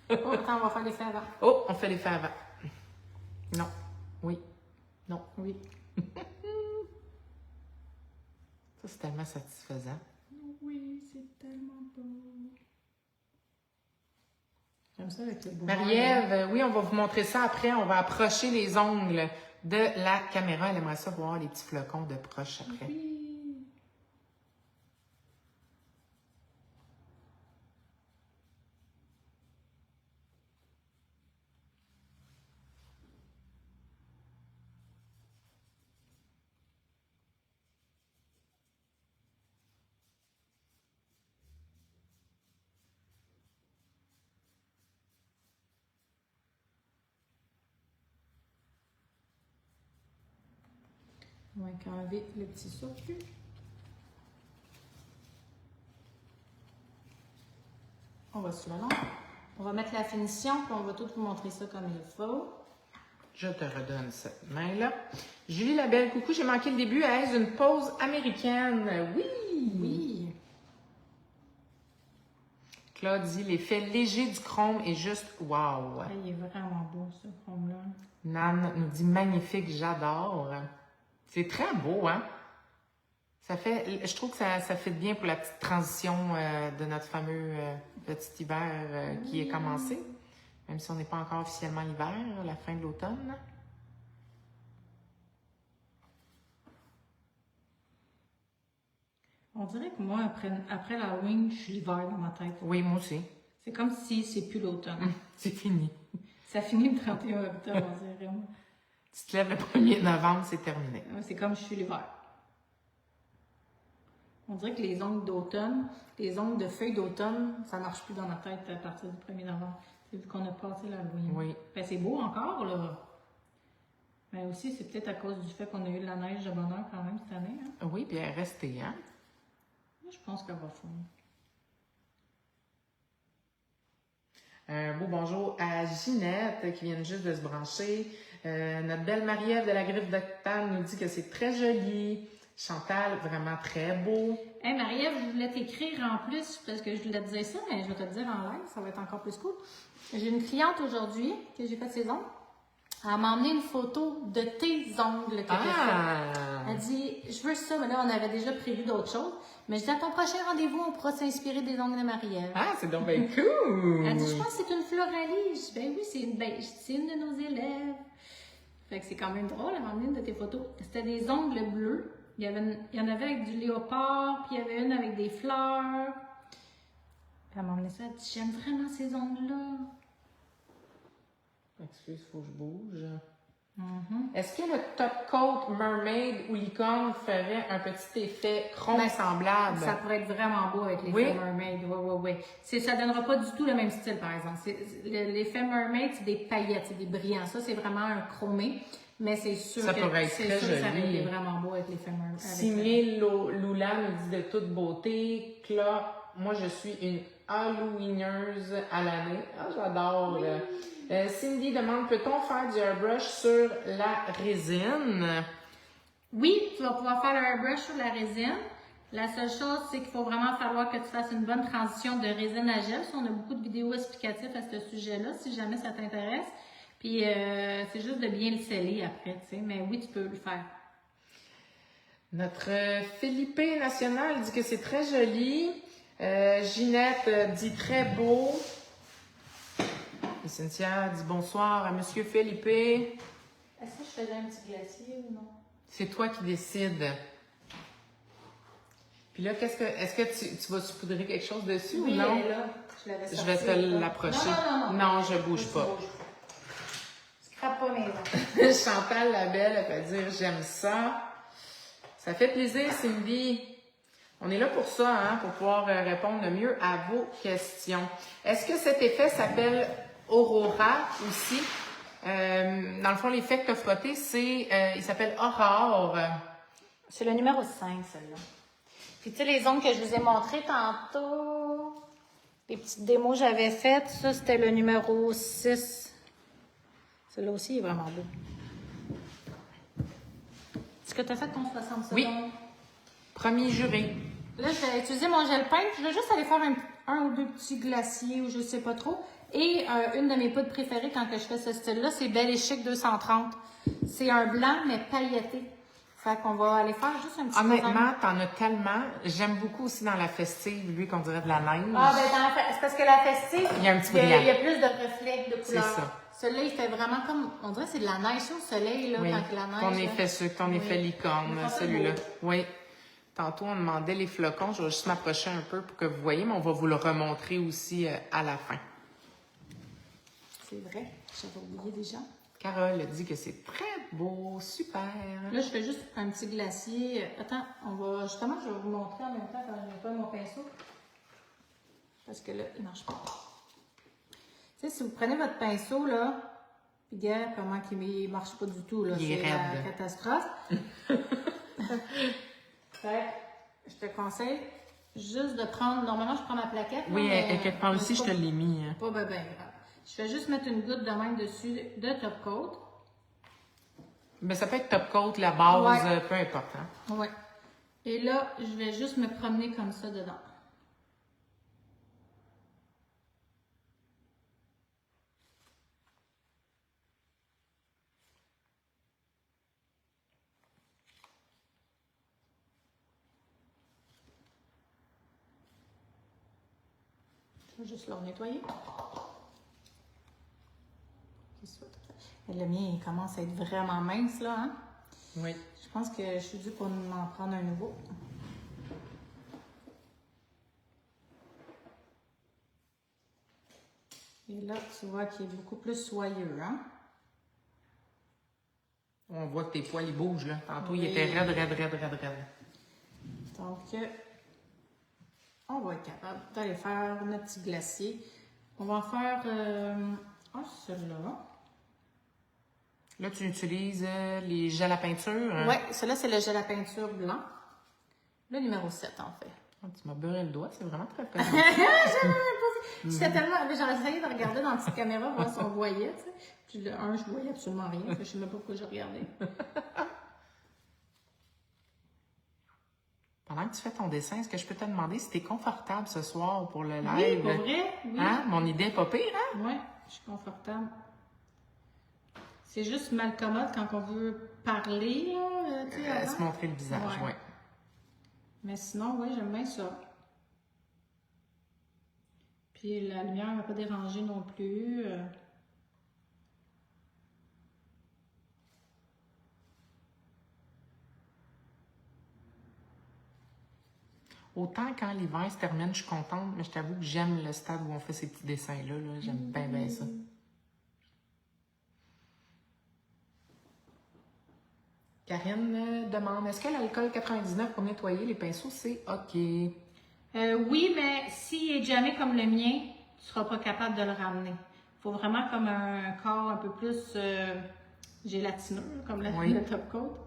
Oh, attends, on va faire l'effet avant. Oh, on fait l'effet avant. Non. Oui. Non. Oui. Ça, c'est tellement satisfaisant. Oui, c'est tellement beau. J'aime ça avec le beau. Marie-Ève, oui, on va vous montrer ça après. On va approcher les ongles de la caméra. Elle aimerait ça voir les petits flocons de proche après. Oui. On va enlever le petit surplus. On va sur le long. On va mettre la finition, puis on va tout vous montrer ça comme il faut. Je te redonne cette main-là. Julie Labelle, coucou, j'ai manqué le début. Est-ce une pause américaine? Oui! Oui! Claude dit, l'effet léger du chrome est juste wow! Ah, il est vraiment beau, ce chrome-là. Nan nous dit, magnifique, j'adore. C'est très beau, hein? Ça fait, je trouve que ça fait bien pour la petite transition de notre fameux petit hiver qui est commencé. Même si on n'est pas encore officiellement l'hiver, la fin de l'automne. On dirait que moi, après l'Halloween, je suis l'hiver dans ma tête. Oui, moi aussi. C'est comme si c'est plus l'automne. C'est fini. Ça finit le 31 octobre, on dirait. Tu te lèves le 1er novembre, c'est terminé. C'est comme je suis l'hiver. On dirait que les ongles d'automne, les ongles de feuilles d'automne, ça marche plus dans ma tête à partir du 1er novembre. C'est vu qu'on a passé l'Halloween. Oui. Ben, c'est beau encore, là. Mais aussi, c'est peut-être à cause du fait qu'on a eu de la neige de bonheur quand même cette année. Hein? Oui, puis elle est restée, hein? Moi, je pense qu'elle va fondre. Un beau bonjour à Ginette qui vient juste de se brancher. Notre belle Marie-Ève de la Griffe d'Octane nous dit que c'est très joli. Chantal, vraiment très beau. Hey Marie-Ève, je voulais t'écrire en plus parce que je voulais te dire ça, mais je vais te le dire en live, ça va être encore plus cool. J'ai une cliente aujourd'hui que j'ai fait ses ongles. Elle m'a emmené une photo de tes ongles que tu as fait. Elle dit, je veux ça, mais là, on avait déjà prévu d'autres choses. Mais je dis, à ton prochain rendez-vous, on pourra s'inspirer des ongles de Marie-Ève. Ah, c'est donc bien cool! Elle dit, je pense que c'est une Floralie. Je dis, ben oui, c'est une de nos élèves. Fait que c'est quand même drôle, elle m'a emmené une de tes photos. C'était des ongles bleus. Il y en avait avec du léopard, puis il y avait une avec des fleurs. Puis elle m'a emmené ça, elle dit, j'aime vraiment ces ongles-là. Excuse, faut que je bouge. Mm-hmm. Est-ce que le top coat mermaid ou licorne ferait un petit effet chrome semblable? Ça pourrait être vraiment beau avec l'effet mermaid. Oui. Ça donnera pas du tout le même style, par exemple. L'effet mermaid, c'est des paillettes, c'est des brillants. Ça, c'est vraiment un chromé. Mais c'est sûr ça que pourrait être très joli. Ça aurait été vraiment beau avec l'effet mermaid. Simile Lula nous dit de toute beauté. Cla, moi, je suis une Halloweeneuse à l'année. Ah, j'adore. Oui. Cindy demande, peut-on faire du airbrush sur la résine? Oui, tu vas pouvoir faire le airbrush sur la résine. La seule chose, c'est qu'il faut vraiment falloir que tu fasses une bonne transition de résine à gel. On a beaucoup de vidéos explicatives à ce sujet-là, si jamais ça t'intéresse. Puis, c'est juste de bien le sceller après, tu sais. Mais oui, tu peux le faire. Notre Philippe National dit que c'est très joli. Ginette dit très beau. Et Cynthia dit bonsoir à Monsieur Philippe. Est-ce que je faisais un petit glacier ou non? C'est toi qui décides. Puis là, est-ce que tu vas saupoudrer quelque chose dessus Oui, ou non? elle est là. Je vais te l'approcher. Non, je bouge pas. Scrape pas mes dents. Chantal Labelle, elle peut dire j'aime ça. Ça fait plaisir, Cindy. On est là pour ça, hein, pour pouvoir répondre le mieux à vos questions. Est-ce que cet effet s'appelle Aurora aussi? Dans le fond, l'effet que tu as frotté, il s'appelle Aurore. C'est le numéro 5, celle-là. Puis, tu sais, les ongles que je vous ai montrés tantôt, les petites démos que j'avais faites, ça, c'était le numéro 6. Celui-là aussi, il est vraiment beau. Est-ce que tu as fait ton 60 secondes? Oui. Premier juré. Là, je vais utiliser mon gel peintre. Je vais juste aller faire un ou deux petits glaciers ou je sais pas trop. Et une de mes poudres préférées quand que je fais ce style-là, c'est Belle et Chic 230. C'est un blanc, mais pailleté. Fait qu'on va aller faire juste un petit Honnêtement, t'en as tellement. J'aime beaucoup aussi dans la festive, lui, qu'on dirait de la neige. Ah, ben, c'est parce que la festive, il y a un petit brillant. Il y a plus de reflets de couleurs. C'est ça. Celui-là, il fait vraiment comme, on dirait que c'est de la neige au soleil, là, oui. quand la neige. Ton effet sucre, ton effet licorne, celui-là. Beau. Oui. Tantôt, on demandait les flocons. Je vais juste m'approcher un peu pour que vous voyez, mais on va vous le remontrer aussi à la fin. C'est vrai, j'avais oublié déjà. Carole dit que c'est très beau, super. Là, je fais juste un petit glacier. Attends, justement, je vais vous montrer en même temps quand je n'ai pas mon pinceau. Parce que là, il ne marche pas. Tu sais, si vous prenez votre pinceau, là, puis regarde comment il ne marche pas du tout, là. C'est la catastrophe. Fait que je te conseille juste de prendre. Normalement, je prends ma plaquette. Oui, mais quelque part aussi, je te l'ai mis. Hein. Pas bien grave. Je vais juste mettre une goutte de même dessus de top coat. Mais ça peut être top coat, la base, Ouais. peu importe. Hein? Ouais. Et là, je vais juste me promener comme ça dedans. Je vais juste le nettoyer. Le mien, il commence à être vraiment mince, là, hein? Oui. Je pense que je suis due pour m'en prendre un nouveau. Et là, tu vois qu'il est beaucoup plus soyeux, hein? On voit que tes poils, ils bougent, là. Tantôt, Oui. il était raide. Donc, on va être capable d'aller faire notre petit glacier. On va en faire celui-là. Là, tu utilises les gels à peinture. Oui, celui-là, c'est le gel à peinture blanc. Le numéro 7, en fait. Oh, tu m'as beurré le doigt, c'est vraiment très très J'étais tellement. J'ai essayé de regarder dans la petite caméra, voir si on voyait, tu sais. Puis le 1, je voyais absolument rien. Je ne sais même pas pourquoi je regardais. Pendant que tu fais ton dessin, est-ce que je peux te demander si tu es confortable ce soir pour le live? Oui, pour vrai? Oui. Hein? Mon idée est pas pire, hein? Oui, je suis confortable. C'est juste mal commode quand on veut parler, là, tu sais, Se montrer le visage, oui. Ouais. Mais sinon, oui, j'aime bien ça. Puis la lumière ne va pas déranger non plus. Autant quand l'hiver se termine, je suis contente, mais je t'avoue que j'aime le stade où on fait ces petits dessins-là. Là. J'aime bien ça. Karine demande, est-ce que l'alcool 99 pour nettoyer les pinceaux, c'est OK? Oui, mais s'il est jamais comme le mien, tu ne seras pas capable de le ramener. Il faut vraiment comme un corps un peu plus gélatineux, comme le top coat.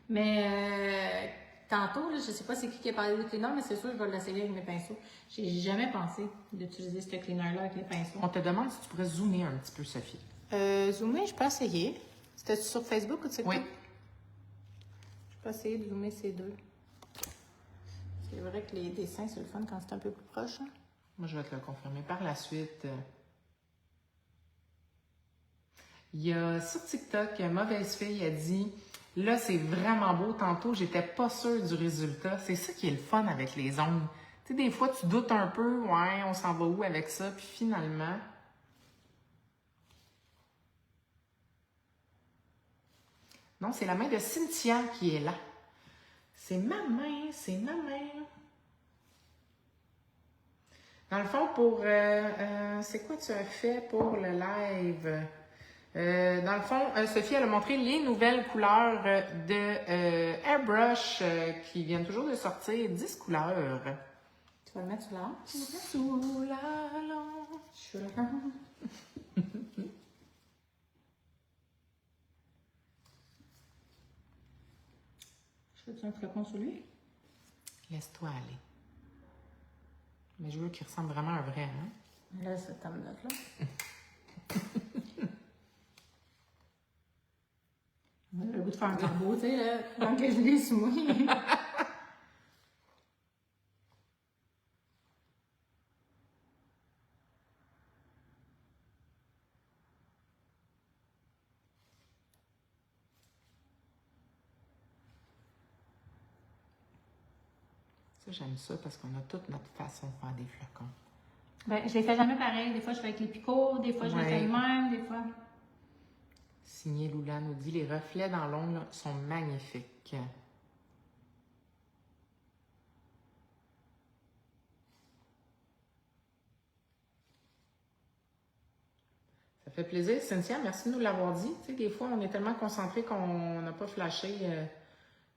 Mais tantôt, là, je ne sais pas c'est qui a parlé de cleaner, mais c'est sûr que je vais l'essayer avec mes pinceaux. J'ai jamais pensé d'utiliser ce cleaner-là avec les pinceaux. On te demande si tu pourrais zoomer un petit peu, Sophie. Zoomer, je peux essayer. C'était sur Facebook ou TikTok? Oui. Je peux essayer de zoomer ces deux. C'est vrai que les dessins, c'est le fun quand c'est un peu plus proche. Hein? Moi, je vais te le confirmer par la suite. Il y a sur TikTok, Mauvaise Fille a dit « Là, c'est vraiment beau. Tantôt, j'étais pas sûre du résultat. » C'est ça qui est le fun avec les ongles. Tu sais, des fois, tu doutes un peu. Ouais, on s'en va où avec ça? Puis finalement... Non, c'est la main de Cynthia qui est là. C'est ma main, c'est ma main. Dans le fond, c'est quoi tu as fait pour le live? Dans le fond, Sophie, elle a montré les nouvelles couleurs de Airbrush qui viennent toujours de sortir, 10 couleurs. Tu vas le mettre sous la lampe? Sous la lampe. Sous la lampe. Je fais-tu un flocon sur lui? Laisse-toi aller. Mais je veux qu'il ressemble vraiment à un vrai, hein? Là, c'est ta minute, là. J'ai le goût de faire un corbeau, tu sais, là, quand que je l'ai sous moi. Ça, j'aime ça parce qu'on a toute notre façon de faire des flocons. Ben, je les fais jamais pareil. Des fois, je fais avec les picots, des fois, je le fais de même, des fois. Signé Lula nous dit les reflets dans l'ongle sont magnifiques. Ça fait plaisir, Cynthia. Merci de nous l'avoir dit. Tu sais, des fois, on est tellement concentré qu'on n'a pas flashé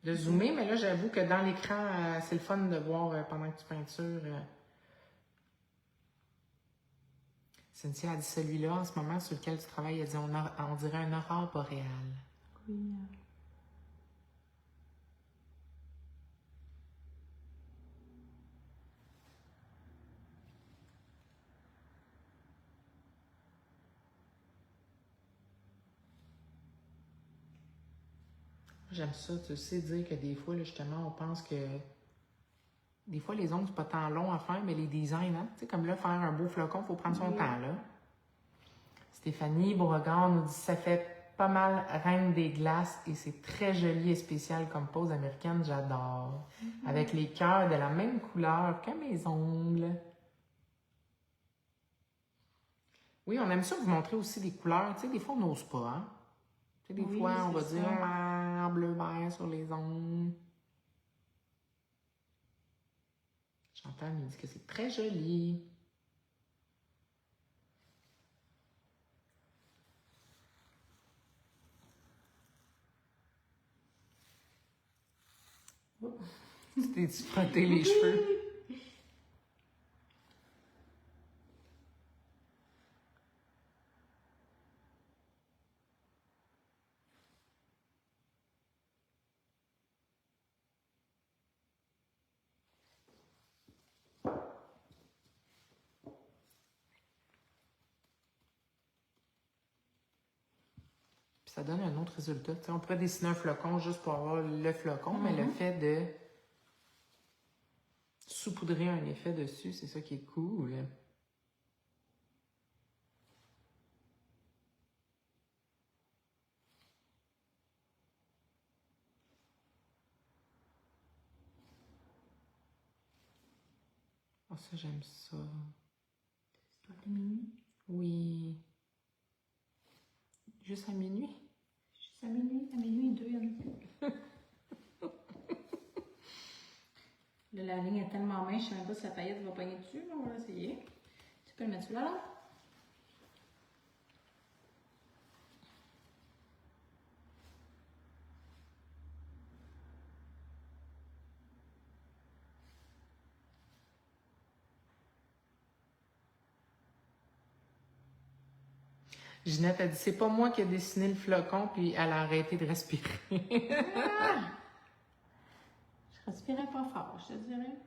de zoomer, mais là, j'avoue que dans l'écran, c'est le fun de voir pendant que tu peintures. Cynthia a dit celui-là, en ce moment, sur lequel tu travailles, elle dit on dirait un aurore boréale. Oui. J'aime ça, tu sais, dire que des fois, là, justement, on pense que des fois, les ongles, c'est pas tant long à faire, mais les designs, hein? Tu sais, comme là, faire un beau flocon, il faut prendre son temps, là. Stéphanie Beauregard nous dit ça fait pas mal Reine des glaces et c'est très joli et spécial comme pose américaine, j'adore. Avec les cœurs de la même couleur que mes ongles. Oui, on aime ça vous montrer aussi des couleurs. Tu sais, des fois, on n'ose pas, hein? Tu sais, des fois, on va dire ah, bleu, vert sur les ongles. Chantal nous dit que c'est très joli. Tu t'es-tu frotté les cheveux? Ça donne un autre résultat. Tu sais, on pourrait dessiner un flocon juste pour avoir le flocon, mais le fait de saupoudrer un effet dessus, c'est ça qui est cool. Oh, ça, j'aime ça. C'est pas minuit? Oui. Juste à minuit? Juste à minuit 2, il y en a plus. Là, la ligne est tellement mince, je sais même pas si la paillette va pogner dessus. On va essayer. Tu peux le mettre là, là? Ginette a dit, c'est pas moi qui ai dessiné le flocon, puis elle a arrêté de respirer. Ah! Je respirais pas fort, je te dirais.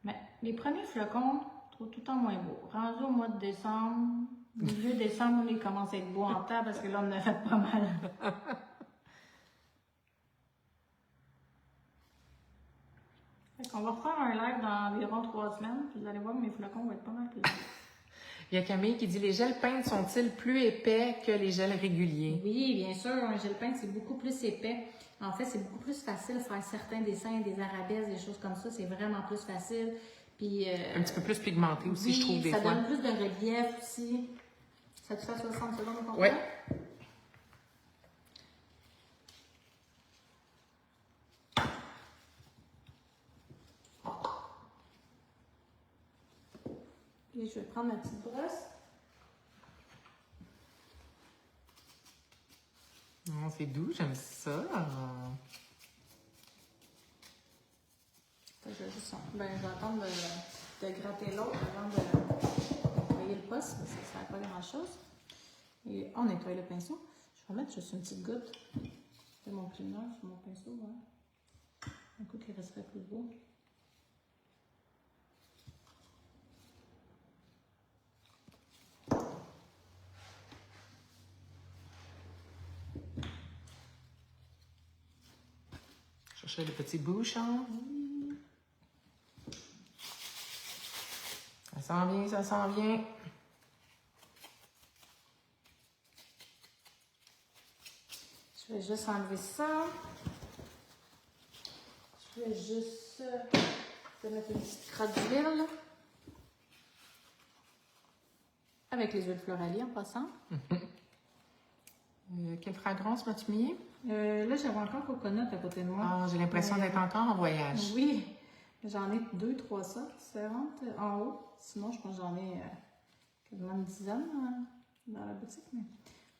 Mais les premiers flocons, je trouve tout le temps moins beaux. Rendu au mois de décembre, milieu décembre, on commence à être beau en temps parce que là, on en a fait pas mal. On va refaire un live dans environ 3 semaines, puis vous allez voir, mes flocons vont être pas mal plus. Il y a Camille qui dit, les gels peints sont-ils plus épais que les gels réguliers? Oui, bien sûr, un gel peint, c'est beaucoup plus épais. En fait, c'est beaucoup plus facile de faire certains dessins, des arabesques, des choses comme ça. C'est vraiment plus facile. Puis, un petit peu plus pigmenté aussi, oui, je trouve, des fois. ça donne plus de relief aussi. Ça te fait 60 secondes au complet? Ouais. Puis je vais prendre ma petite brosse. Non, c'est doux, j'aime ça. Je vais attendre de gratter l'autre avant de nettoyer le poste, parce que ça ne sert pas grand-chose. Et on nettoie le pinceau. Je vais mettre juste une petite goutte de mon cleaner sur mon pinceau. Voilà. Un coup qui resterait plus beau. Chercher le petit bouchon. Ça s'en vient, ça s'en vient. Je vais juste enlever ça. Je vais juste mettre une petite crotte d'huile. Avec les huiles Floralie en passant. Quelle fragrance m'as-tu mis? Là, j'avais encore coconut à côté de moi. Ah, j'ai l'impression d'être encore en voyage. Oui, j'en ai 2-3 sortes différentes en haut. Sinon, je pense que j'en ai quasiment une dizaine dans la boutique. Mais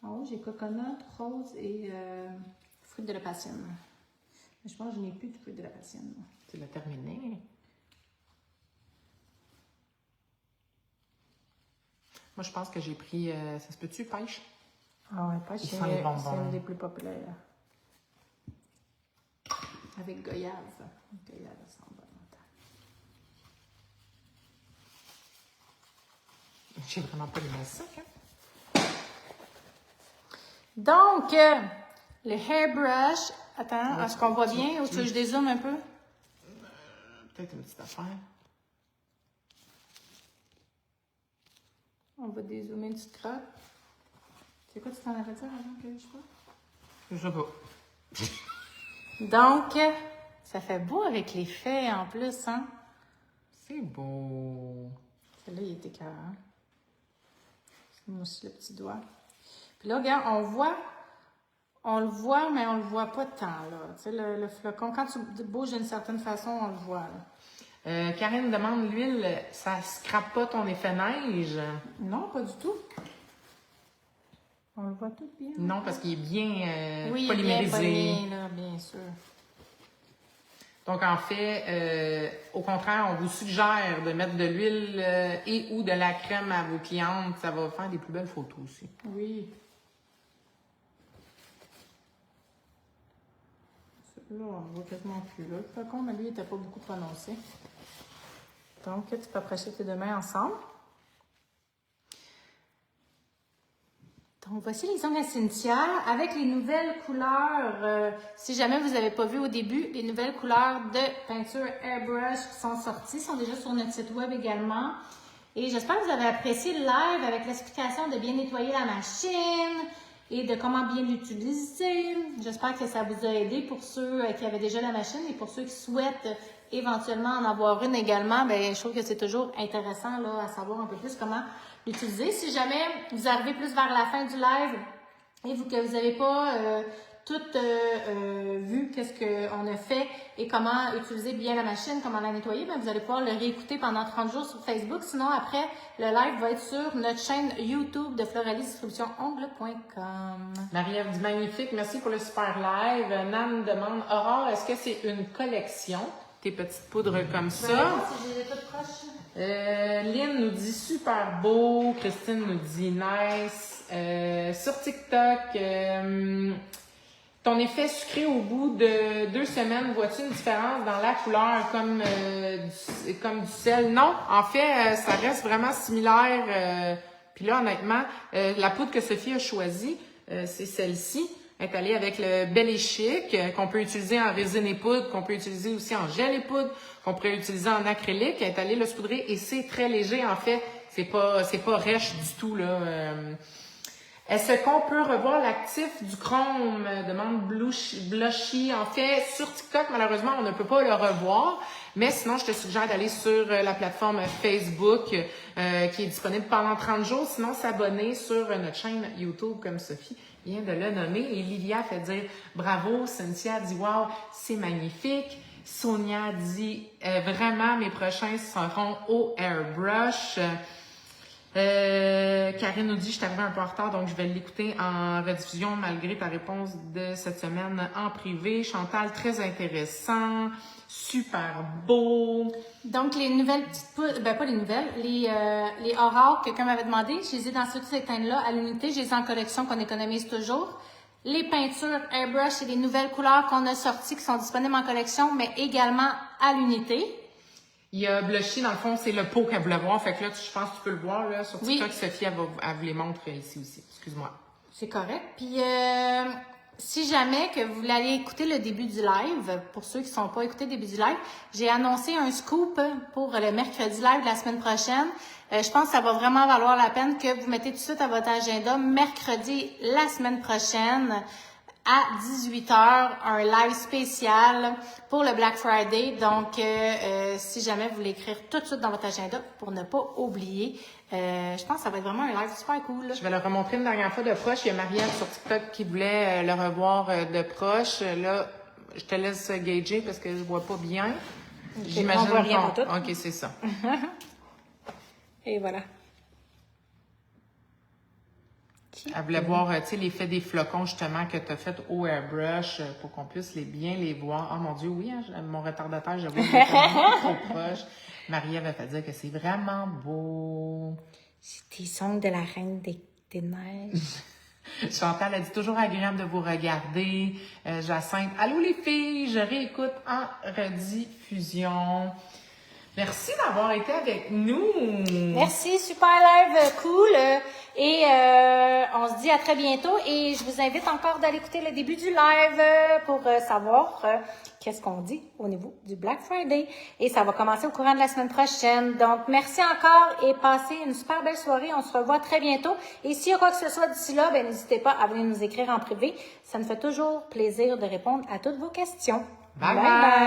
en haut, j'ai coconut, rose et fruit de la passion. Mais je pense que je n'ai plus de fruit de la passion. Tu l'as terminé. Moi, je pense que j'ai pris... ça se peut-tu, pêche? Ah ouais, pêche, c'est une des plus populaires. Avec goyave. Goyave, ça sent bon. J'ai vraiment pas les mains secs, hein? Donc, le hairbrush. Attends, est-ce qu'on voit bien? Ou tu veux que je dézoome un peu? Peut-être une petite affaire. On va dézoomer une petite crotte. C'est quoi, tu t'en avais dit avant que je fasse? Je sais pas. Donc, ça fait beau avec les faits en plus, hein? C'est beau. Celui-là, il était carré. Moi aussi, le petit doigt. Puis là, regarde, on le voit, mais on le voit pas tant, là. Tu sais, le flocon, quand tu bouges d'une certaine façon, on le voit, là. Karine demande, l'huile, ça scrape pas ton effet neige? Non, pas du tout. On le voit tout bien. Non, parce qu'il est bien oui, polymérisé. Bien, là, bien sûr. Donc, en fait, au contraire, on vous suggère de mettre de l'huile et ou de la crème à vos clientes. Ça va faire des plus belles photos aussi. Oui. Là, on ne voit quasiment plus. Là. Le flocon, mais lui, il n'était pas beaucoup prononcé. Donc, tu peux approcher tes deux mains ensemble. Donc, voici les ongles à Cynthia avec les nouvelles couleurs. Si jamais vous n'avez pas vu au début, les nouvelles couleurs de peinture Airbrush qui sont sorties, sont déjà sur notre site web également. Et j'espère que vous avez apprécié le live avec l'explication de bien nettoyer la machine et de comment bien l'utiliser. J'espère que ça vous a aidé pour ceux qui avaient déjà la machine et pour ceux qui souhaitent éventuellement en avoir une également. Bien, je trouve que c'est toujours intéressant là, à savoir un peu plus comment l'utiliser. Si jamais vous arrivez plus vers la fin du live et que vous n'avez pas tout vu qu'est-ce qu'on a fait et comment utiliser bien la machine, comment la nettoyer, bien, vous allez pouvoir le réécouter pendant 30 jours sur Facebook. Sinon, après, le live va être sur notre chaîne YouTube de FloralieDistributionOngle.com. Marie-Ève dit magnifique, merci pour le super live. Nan demande, Aurore, est-ce que c'est une collection, tes petites poudres comme ça? Si j'ai les toutes proches. Lynn nous dit super beau, Christine nous dit nice. Sur TikTok, ton effet sucré au bout de 2 semaines, vois-tu une différence dans la couleur comme du sel? Non, en fait, ça reste vraiment similaire. Puis là, honnêtement, la poudre que Sophie a choisie, c'est celle-ci. Elle est allée avec le Bel et Chic, qu'on peut utiliser en résine et poudre, qu'on peut utiliser aussi en gel et poudre, qu'on pourrait utiliser en acrylique. Elle est allée le saupoudrer et c'est très léger, en fait. C'est pas rêche du tout, là. Est-ce qu'on peut revoir l'actif du Chrome? Demande Blushy. En fait, sur TikTok, malheureusement, on ne peut pas le revoir. Mais sinon, je te suggère d'aller sur la plateforme Facebook qui est disponible pendant 30 jours. Sinon, s'abonner sur notre chaîne YouTube, comme Sophie vient de le nommer. Et Livia fait dire bravo. Cynthia dit wow, c'est magnifique. Sonia dit vraiment, mes prochains seront au airbrush. Karine nous dit, je suis arrivée un peu en retard, donc je vais l'écouter en rediffusion malgré ta réponse de cette semaine en privé. Chantal, très intéressant, super beau. Donc, les nouvelles petites poudres, ben pas les nouvelles, les aurores, quelqu'un m'avait demandé, je les ai dans ce petit là à l'unité, je les ai en collection qu'on économise toujours. Les peintures airbrush, c'est les nouvelles couleurs qu'on a sorties qui sont disponibles en collection, mais également à l'unité. Il y a Blushy, dans le fond, c'est le pot qu'elle voulait voir. Fait que là, je pense que tu peux le voir là, sur TikTok. Oui. Sophie, elle vous les montre ici aussi. Excuse-moi. C'est correct. Puis, si jamais que vous voulez aller écouter le début du live, pour ceux qui ne sont pas écoutés le début du live, j'ai annoncé un scoop pour le mercredi live de la semaine prochaine. Je pense que ça va vraiment valoir la peine que vous mettez tout de suite à votre agenda. Mercredi, la semaine prochaine, à 18h, un live spécial pour le Black Friday. Donc, si jamais vous voulez écrire tout de suite dans votre agenda pour ne pas oublier, je pense que ça va être vraiment un live super cool. Je vais le remontrer une dernière fois de proche. Il y a Marielle sur TikTok qui voulait le revoir de proche. Là, je te laisse gager parce que je vois pas bien. Okay, J'imagine on voit rien qu'on... pour tout. OK, c'est ça. Et voilà. Elle voulait voir, tu sais, l'effet des flocons, justement, que tu as fait au airbrush pour qu'on puisse bien les voir. Oh mon Dieu, oui, hein, mon retardateur, je vois trop proche. Marie avait fait dire que c'est vraiment beau. C'est des sons de la Reine des Neiges. Chantal a dit toujours agréable de vous regarder. Jacinthe, allô les filles, je réécoute en rediffusion. Merci d'avoir été avec nous. Merci, super live, cool. Et on se dit à très bientôt. Et je vous invite encore d'aller écouter le début du live pour savoir qu'est-ce qu'on dit au niveau du Black Friday. Et ça va commencer au courant de la semaine prochaine. Donc, merci encore et passez une super belle soirée. On se revoit très bientôt. Et s'il y a quoi que ce soit d'ici là, ben n'hésitez pas à venir nous écrire en privé. Ça me fait toujours plaisir de répondre à toutes vos questions. Bye bye!